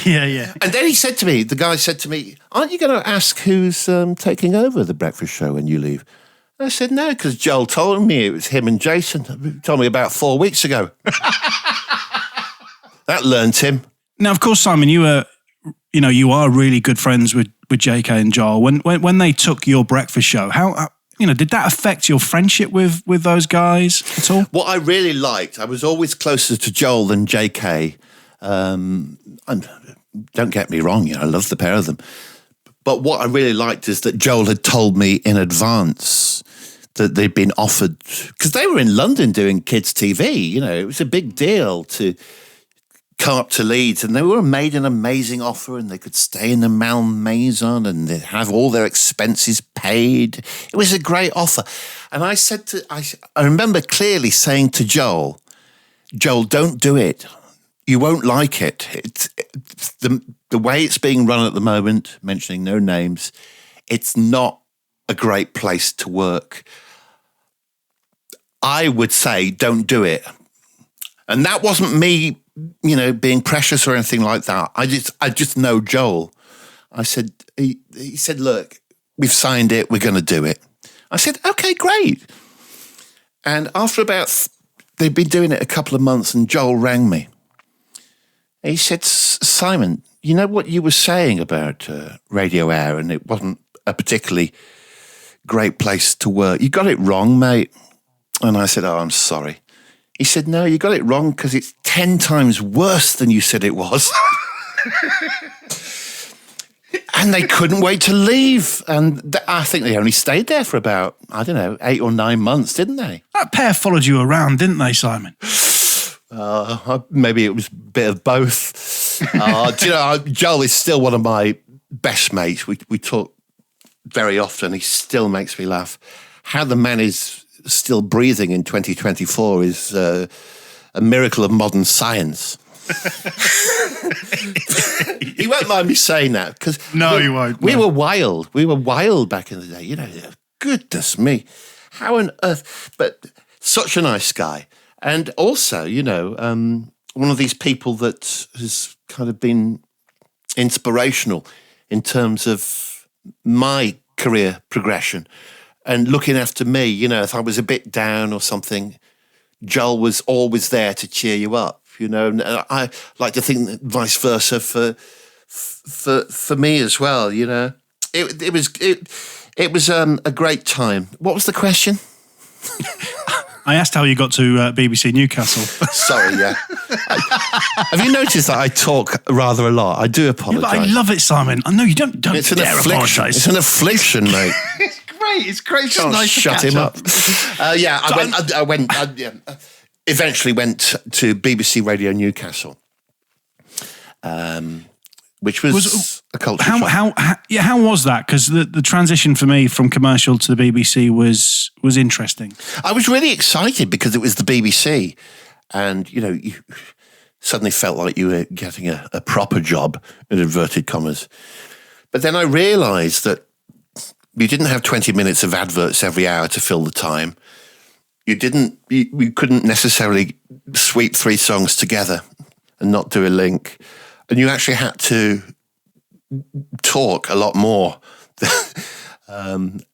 Yeah.
And then the guy said to me, aren't you going to ask who's taking over the breakfast show when you leave? And I said, no, because Joel told me it was him and Jason. He told me about 4 weeks ago. That learned him.
Now, of course, Simon, you are really good friends with JK and Joel. When they took your breakfast show, how did that affect your friendship with those guys at all?
What I really liked, I was always closer to Joel than JK. And don't get me wrong, I love the pair of them. But what I really liked is that Joel had told me in advance that they'd been offered, because they were in London doing kids' TV. It was a big deal to come up to Leeds, and they were made an amazing offer, and they could stay in the Malmaison and they'd have all their expenses paid. It was a great offer. And I said I remember clearly saying to Joel, don't do it. You won't like it. It's the way it's being run at the moment, mentioning no names, it's not a great place to work. I would say don't do it. And that wasn't me, being precious or anything like that. I just know Joel. I said, he said, look, we've signed it. We're going to do it. I said, okay, great. And after they'd been doing it a couple of months, and Joel rang me. He said, Simon, you know what you were saying about Radio Aire, and it wasn't a particularly great place to work. You got it wrong, mate. And I said, oh, I'm sorry. He said, no, you got it wrong because it's 10 times worse than you said it was. And they couldn't wait to leave. And I think they only stayed there for about, 8 or 9 months, didn't they?
That pair followed you around, didn't they, Simon?
Maybe it was a bit of both. Joel is still one of my best mates. We talk very often. He still makes me laugh. How the man is still breathing in 2024 is a miracle of modern science. He won't mind me saying that because
he won't.
We were wild. We were wild back in the day. Goodness me, how on earth? But such a nice guy, and also, one of these people that has kind of been inspirational in terms of my career progression. And looking after me, if I was a bit down or something, Joel was always there to cheer you up, And I like to think that vice versa for me as well, It was a great time. What was the question?
I asked how you got to BBC Newcastle.
Sorry, yeah. Have you noticed that I talk rather a lot? I do apologise.
Yeah, but I love it, Simon. I know you don't
it's
dare apologise.
It's an affliction, mate.
It's great. It's nice
shut
to
him
catch
up. I went. Eventually went to BBC Radio Newcastle, which was a culture shock.
How was that? Because the transition for me from commercial to the BBC was interesting.
I was really excited because it was the BBC, and you suddenly felt like you were getting a proper job, in inverted commas. But then I realised that you didn't have 20 minutes of adverts every hour to fill the time. You couldn't necessarily sweep 3 songs together and not do a link. And you actually had to talk a lot more and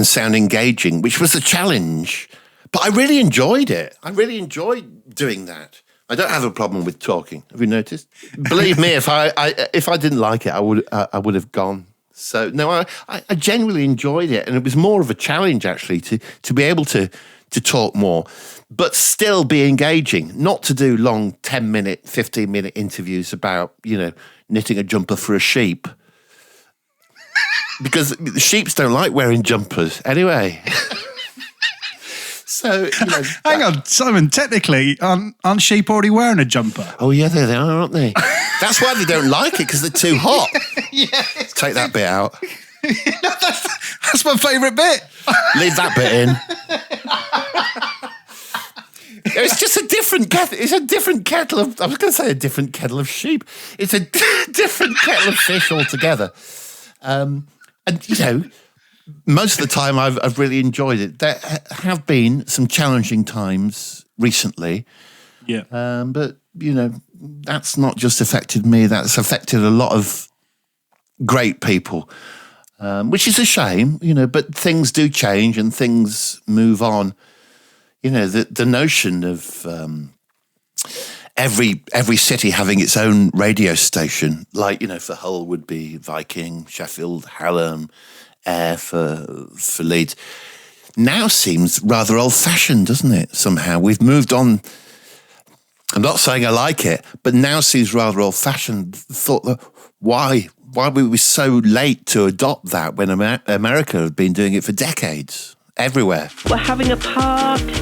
sound engaging, which was a challenge. But I really enjoyed it. I really enjoyed doing that. I don't have a problem with talking. Have you noticed? Believe me, if I didn't like it, I would have gone. So no, I genuinely enjoyed it, and it was more of a challenge actually to be able to talk more, but still be engaging. Not to do long 10-minute, 15-minute interviews about knitting a jumper for a sheep, because the sheeps don't like wearing jumpers anyway. So
hang on, Simon. Technically, aren't sheep already wearing a jumper?
Oh yeah, they are, aren't they? That's why they don't like it, because they're too hot.
Yeah,
take that bit out.
That's my favourite bit.
Leave that bit in. It's just a different kettle. It's a different kettle of. I was going to say a different kettle of sheep. It's a different kettle of fish altogether. And most of the time I've really enjoyed it. There have been some challenging times recently.
Yeah.
But that's not just affected me. That's affected a lot of great people, which is a shame. But things do change and things move on. The notion of every city having its own radio station, like for Hull would be Viking, Sheffield, Hallam, Air for Leeds, now seems rather old-fashioned, doesn't it? Somehow we've moved on. I'm not saying I like it, but now seems rather old-fashioned. Thought that why were we so late to adopt that when America had been doing it for decades, everywhere?
We're having a party.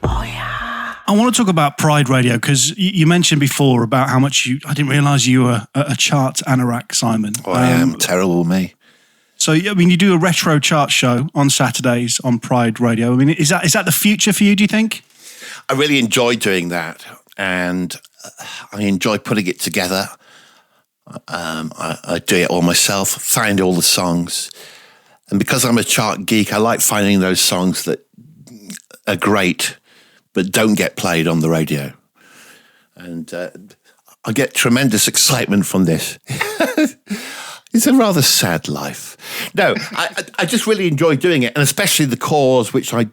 Oh yeah.
I want to talk about Pride Radio because you mentioned before about how much I didn't realise you were a chart anorak, Simon.
Oh, I am terrible, me.
So, I mean, you do a retro chart show on Saturdays on Pride Radio. I mean, is that the future for you, do you think?
I really enjoy doing that, and I enjoy putting it together. I do it all myself, find all the songs. And because I'm a chart geek, I like finding those songs that are great but don't get played on the radio. And I get tremendous excitement from this. It's a rather sad life. No, I just really enjoy doing it, and especially the cause, which I,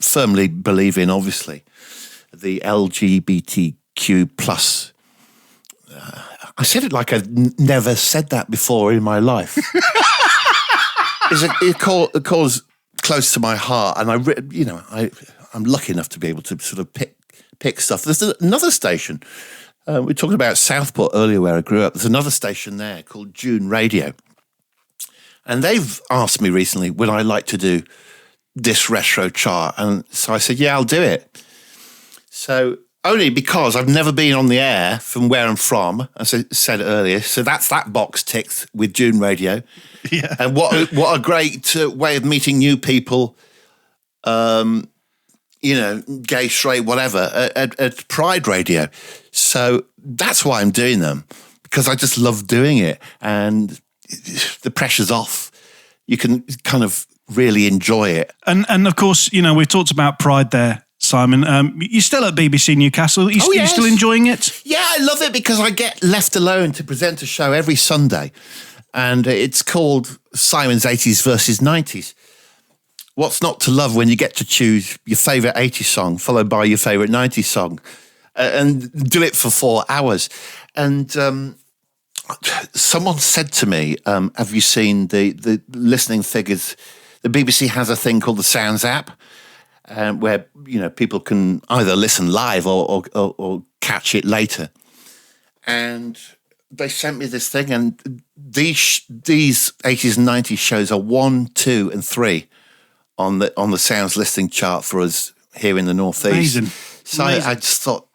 firmly believe in, obviously. The LGBTQ plus. I said it like I've never said that before in my life. It's a cause close to my heart, and I'm lucky enough to be able to sort of pick stuff. There's another station. We were talking about Southport earlier, where I grew up. There's another station there called June Radio, and they've asked me recently would I like to do this retro chart, and so I said, yeah, I'll do it. So only because I've never been on the air from where I'm from, as I said earlier. So that's that box ticked with June Radio. Yeah. And what a great way of meeting new people, gay, straight, whatever, at Pride Radio. So that's why I'm doing them, because I just love doing it, and the pressure's off. You can kind of really enjoy it. And of course, we've talked about Pride there, Simon. You're still at BBC Newcastle. Yes. You still enjoying it? Yeah, I love it because I get left alone to present a show every Sunday, and it's called Simon's 80s versus 90s. What's not to love when you get to choose your favourite 80s song followed by your favourite 90s song, and do it for 4 hours. And someone said to me, have you seen the listening figures? The BBC has a thing called the Sounds app, where people can either listen live or catch it later. And they sent me this thing, and these 80s and 90s shows are 1, 2, and 3 on the Sounds listening chart for us here in the Northeast. Amazing. So I just thought,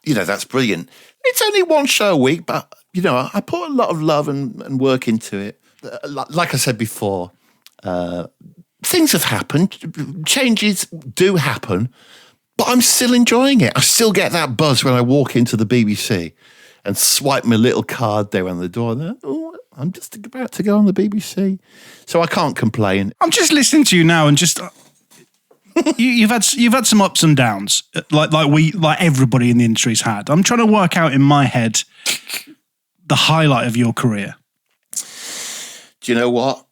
that's brilliant. It's only one show a week, but I put a lot of love and work into it. Like I said before, things have happened, changes do happen, but I'm still enjoying it. I still get that buzz when I walk into the BBC and swipe my little card there on the door. Oh, I'm just about to go on the BBC. So I can't complain.
I'm just listening to you now, and just you've had some ups and downs, like everybody in the industry's had. I'm trying to work out in my head the highlight of your career.
Do you know what?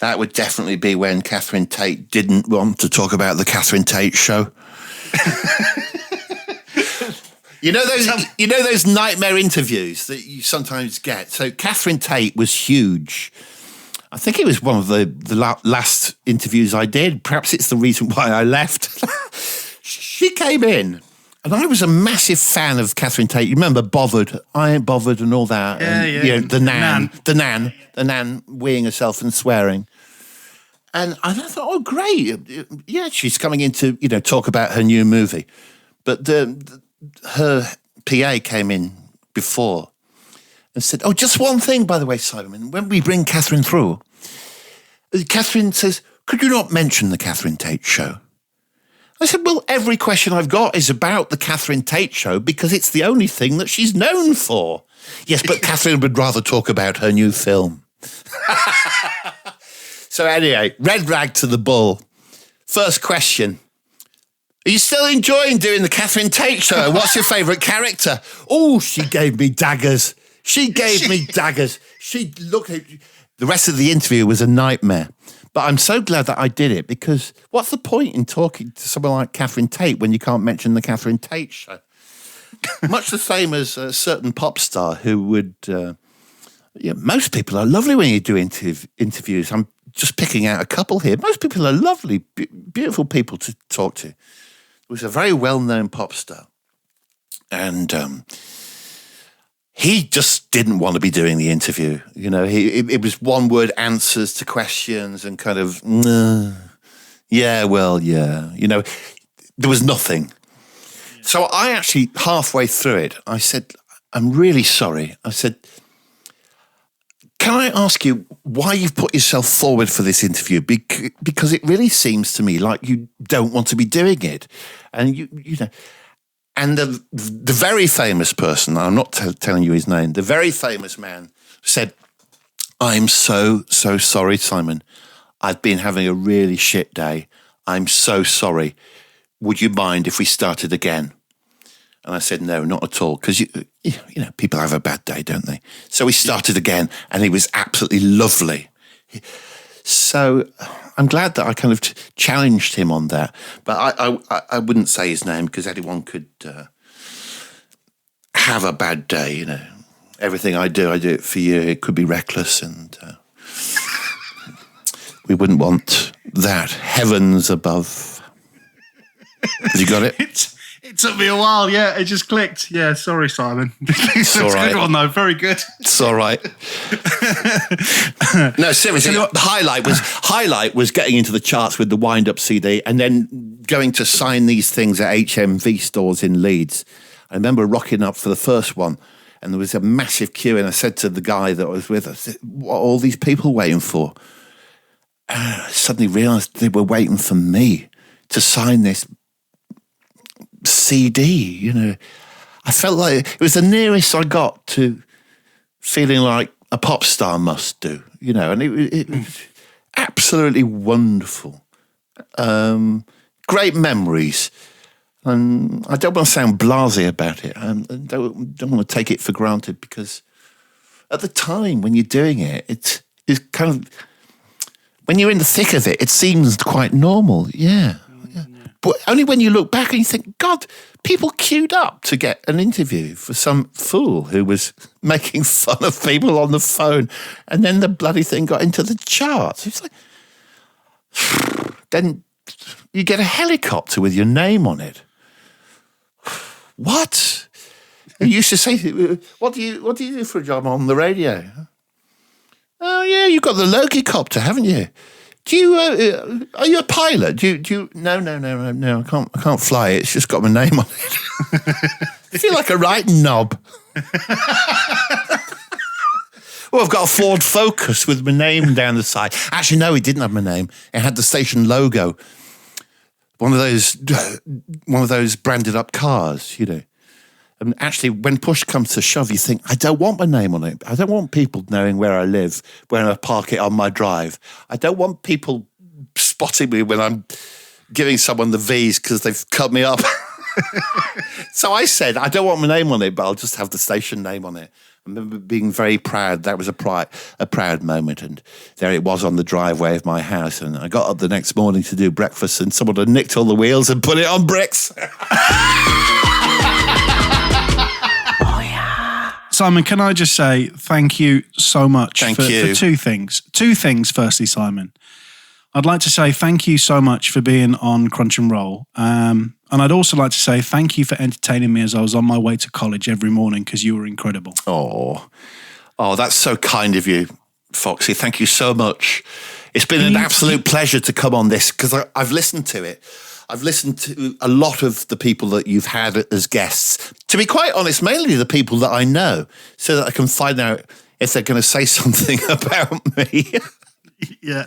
That would definitely be when Catherine Tate didn't want to talk about the Catherine Tate show. You know those nightmare interviews that you sometimes get. So Catherine Tate was huge. I think it was one of the last interviews I did. Perhaps it's the reason why I left. She came in, and I was a massive fan of Catherine Tate. You remember Bothered? I Ain't Bothered and all that. And, the nan weeing herself and swearing. And I thought, oh, great. Yeah, she's coming in to, talk about her new movie. But her PA came in before and said, oh, just one thing, by the way, Simon. When we bring Catherine through, Catherine says, could you not mention the Catherine Tate show? I said, well, every question I've got is about the Catherine Tate show because it's the only thing that she's known for. Yes, but Catherine would rather talk about her new film. So anyway, red rag to the bull. First question. Are you still enjoying doing the Catherine Tate show? What's your favourite character? Oh, she gave me daggers. She looked at... The rest of the interview was a nightmare. But I'm so glad that I did it, because what's the point in talking to someone like Catherine Tate when you can't mention the Catherine Tate show? Much the same as a certain pop star who would... most people are lovely when you do interviews. I'm just picking out a couple here. Most people are lovely, beautiful people to talk to. It was a very well-known pop star. And he just didn't want to be doing the interview. You know, it was one-word answers to questions and kind of, yeah, well, yeah. You know, there was nothing. So I actually, halfway through it, I said, I'm really sorry. I said, can I ask you why you've put yourself forward for this interview? Because it really seems to me like you don't want to be doing it. And, you know, and the very famous person, I'm not telling you his name, the very famous man said, I'm so sorry, Simon. I've been having a really shit day. I'm so sorry. Would you mind if we started again? And I said, no, not at all. Because, you know, people have a bad day, don't they? So we started again, and he was absolutely lovely. So I'm glad that I kind of challenged him on that. But I wouldn't say his name because anyone could have a bad day, you know. Everything I do it for you. It could be reckless, and we wouldn't want that. Heavens above. Have you got it?
It took me a while, yeah. It just clicked. Yeah, sorry, Simon.
It's all right.
Good one, though. Very good.
It's all right. No, seriously, the highlight was getting into the charts with the wind-up CD and then going to sign these things at HMV stores in Leeds. I remember rocking up for the first one, and there was a massive queue, and I said to the guy that was with us, what are all these people waiting for? And I suddenly realised they were waiting for me to sign this CD, you know. I felt like it was the nearest I got to feeling like a pop star must do, you know, and it was absolutely wonderful. Great memories. And I don't want to sound blasé about it. I don't want to take it for granted because at the time when you're doing it, it's kind of, when you're in the thick of it, it seems quite normal, yeah. But only when you look back and you think, God, people queued up to get an interview for some fool who was making fun of people on the phone, and then the bloody thing got into the charts. It's like, then you get a helicopter with your name on it. What? You used to say, what do you do for a job on the radio? Oh yeah, you've got the Loki-copter, haven't you? Do you? Are you a pilot? Do you? No. I can't fly. It's just got my name on it. I feel like a right knob. Well, I've got a Ford Focus with my name down the side. Actually, no, it didn't have my name. It had the station logo. One of those branded up cars, you know. And actually, when push comes to shove, you think, I don't want my name on it. I don't want people knowing where I live, when I park it on my drive. I don't want people spotting me when I'm giving someone the V's because they've cut me up. So I said, I don't want my name on it, but I'll just have the station name on it. I remember being very proud. That was a proud moment. And there it was on the driveway of my house. And I got up the next morning to do breakfast and someone had nicked all the wheels and put it on bricks.
Simon, can I just say thank you so much
for
two things. Two things, firstly, Simon. I'd like to say thank you so much for being on Crunch and Roll. And I'd also like to say thank you for entertaining me as I was on my way to college every morning because you were incredible.
Oh, that's so kind of you, Foxy. Thank you so much. It's been an absolute pleasure to come on this because I've listened to it. I've listened to a lot of the people that you've had as guests. To be quite honest, mainly the people that I know, so that I can find out if they're going to say something about me.
Yeah.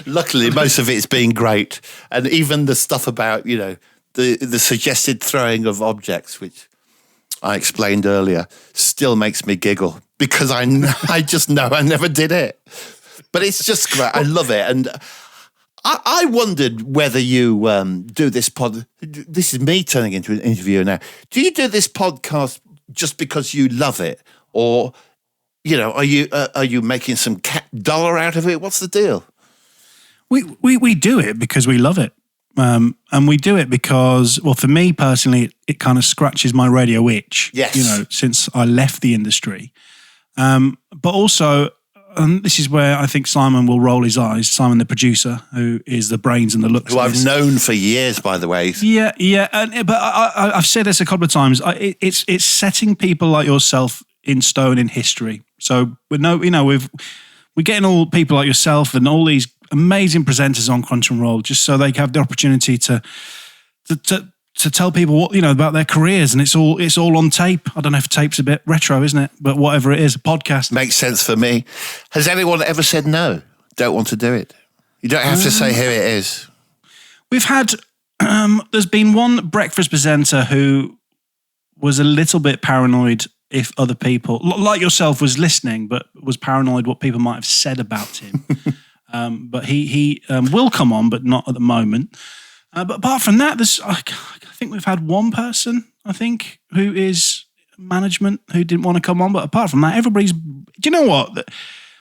Luckily, most of it's been great. And even the stuff about, you know, the suggested throwing of objects, which I explained earlier, still makes me giggle because I just know I never did it. But it's just great. I love it. And I wondered whether you do this pod. This is me turning into an interviewer now. Do you do this podcast just because you love it, or, you know, are you making some dollar out of it? What's the deal?
We do it because we love it, and we do it because, well, for me personally, it kind of scratches my radio itch.
Yes,
you know, since I left the industry, but also. And this is where I think Simon will roll his eyes. Simon, the producer, who is the brains and the looks.
Who I've known for years, by the way.
Yeah. But I've said this a couple of times. It's setting people like yourself in stone in history. So we're getting all people like yourself and all these amazing presenters on Crunch and Roll just so they have the opportunity to tell people what about their careers, and it's all on tape. I don't know if tape's a bit retro, isn't it? But whatever it is, a podcast
makes sense for me. Has anyone ever said no? Don't want to do it. You don't have to say here it is.
We've had there's been one breakfast presenter who was a little bit paranoid if other people, like yourself, was listening, but was paranoid what people might have said about him. But he will come on, but not at the moment. But apart from that, I think we've had one person, who is management who didn't want to come on. But apart from that, everybody's... Do you know what?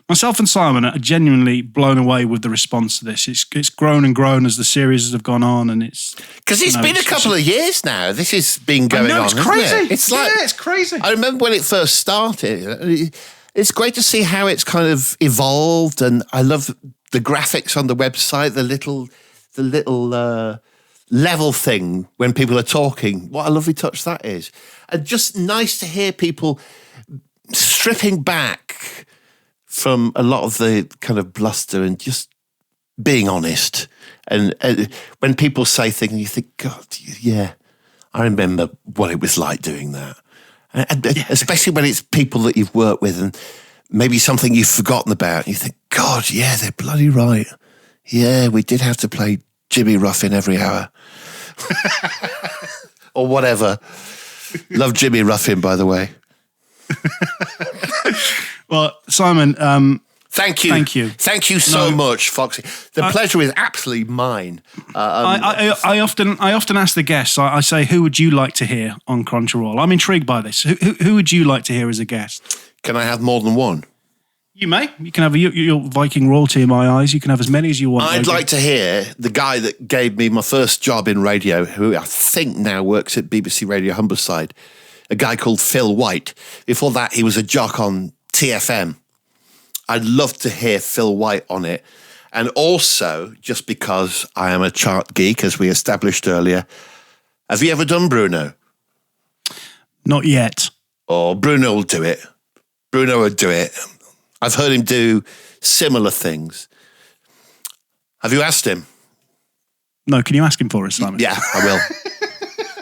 Myself and Simon are genuinely blown away with the response to this. It's grown and grown as the series have gone on, and it's...
Because it's been a couple of years now. This has been going on,
it's crazy.
Isn't it?
It's crazy.
I remember when it first started. It's great to see how it's kind of evolved, and I love the graphics on the website, the little level thing when people are talking. What a lovely touch that is. And just nice to hear people stripping back from a lot of the kind of bluster and just being honest. And when people say things, you think, God, yeah, I remember what it was like doing that. And especially when it's people that you've worked with and maybe something you've forgotten about. You think, God, yeah, they're bloody right. Yeah, we did have to play Jimmy Ruffin every hour. Or whatever. Love Jimmy Ruffin, by the way.
Well, Simon,
thank you. Thank you so much, Foxy. The pleasure is absolutely mine.
I often ask the guests, I say, who would you like to hear on Crunch and Roll? I'm intrigued by this. Who would you like to hear as a guest?
Can I have more than one?
You may. You can have your Viking royalty in my eyes. You can have as many as you want.
I'd like to hear the guy that gave me my first job in radio, who I think now works at BBC Radio Humberside, a guy called Phil White. Before that, he was a jock on TFM. I'd love to hear Phil White on it. And also, just because I am a chart geek, as we established earlier, have you ever done Bruno?
Not yet.
Oh, Bruno will do it. Bruno would do it. I've heard him do similar things. Have you asked him?
No, can you ask him for us, Simon?
Yeah, I will.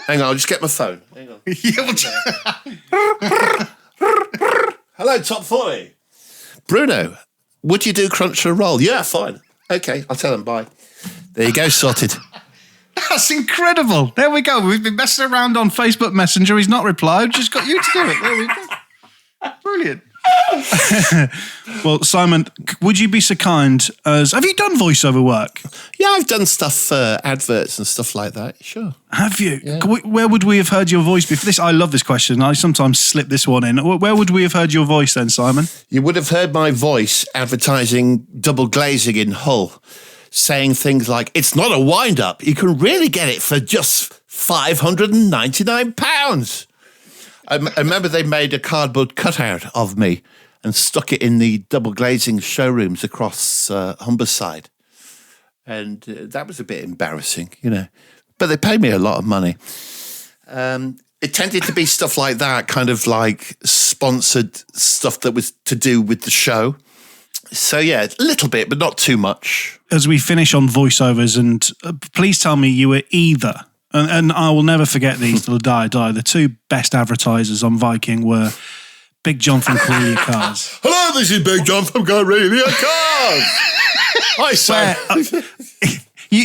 Hang on, I'll just get my phone. Hang on. Hello, Top 40. Bruno, would you do Crunch and Roll? Yeah, fine. Okay, I'll tell him bye. There you go, sorted.
That's incredible. There we go. We've been messing around on Facebook Messenger. He's not replied. Just got you to do it. There we go. Brilliant. Well, Simon, would you be so kind as... Have you done voiceover work?
Yeah, I've done stuff for adverts and stuff like that, sure.
Have you?
Yeah.
Where would we have heard your voice before? I love this question. I sometimes slip this one in. Where would we have heard your voice then, Simon?
You would have heard my voice advertising double glazing in Hull, saying things like, it's not a wind-up. You can really get it for just £599. I remember they made a cardboard cutout of me and stuck it in the double glazing showrooms across Humberside. And that was a bit embarrassing, But they paid me a lot of money. It tended to be stuff like that, kind of like sponsored stuff that was to do with the show. So, yeah, a little bit, but not too much.
As we finish on voiceovers, and please tell me you were either... And I will never forget these till the day I die. The two best advertisers on Viking were Big John from Corellia Cars.
Hello, this is Big John from Corellia Cars. Hi, sir.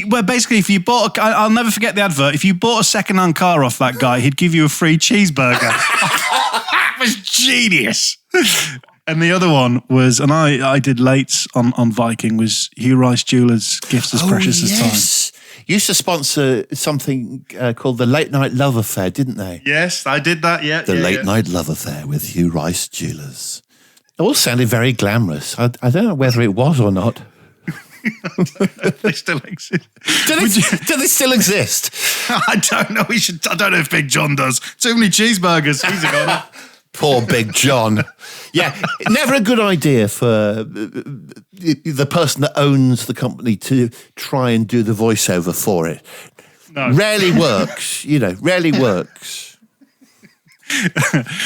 Well, basically, if you bought... I'll never forget the advert. If you bought a second-hand car off that guy, he'd give you a free cheeseburger. That was genius. And the other one was, and I did late on Viking, was Hugh Rice Jewelers, Gifts as Precious as Time.
Used to sponsor something called the Late Night Love Affair, didn't they?
Yes, I did that, yeah.
The Late Night Love Affair with Hugh Rice Jewelers. It all sounded very glamorous. I don't know whether it was or not.
They still exist.
Do they still exist?
I don't know. I don't know if Big John does. Too many cheeseburgers. He's a goner.
Poor Big John. Yeah, never a good idea for the person that owns the company to try and do the voiceover for it. No. Rarely works, rarely works.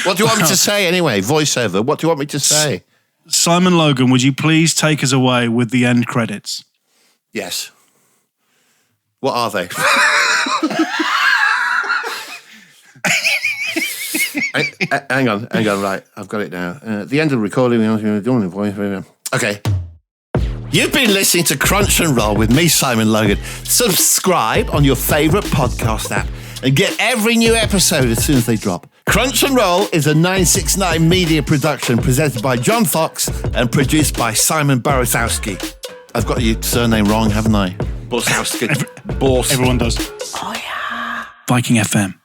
What do you want me to say anyway? Voiceover. What do you want me to say?
Simon Logan, would you please take us away with the end credits?
Yes. What are they? Hang on, right. I've got it now. At the end of the recording, okay. You've been listening to Crunch and Roll with me, Simon Logan. Subscribe on your favourite podcast app and get every new episode as soon as they drop. Crunch and Roll is a 969 media production presented by John Fox and produced by Simon Borosowski. I've got your surname wrong, haven't I? Borosowski.
Everyone does.
Oh, yeah.
Viking FM,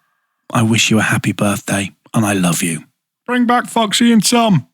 I wish you a happy birthday and I love you. Bring back Foxy and Tom.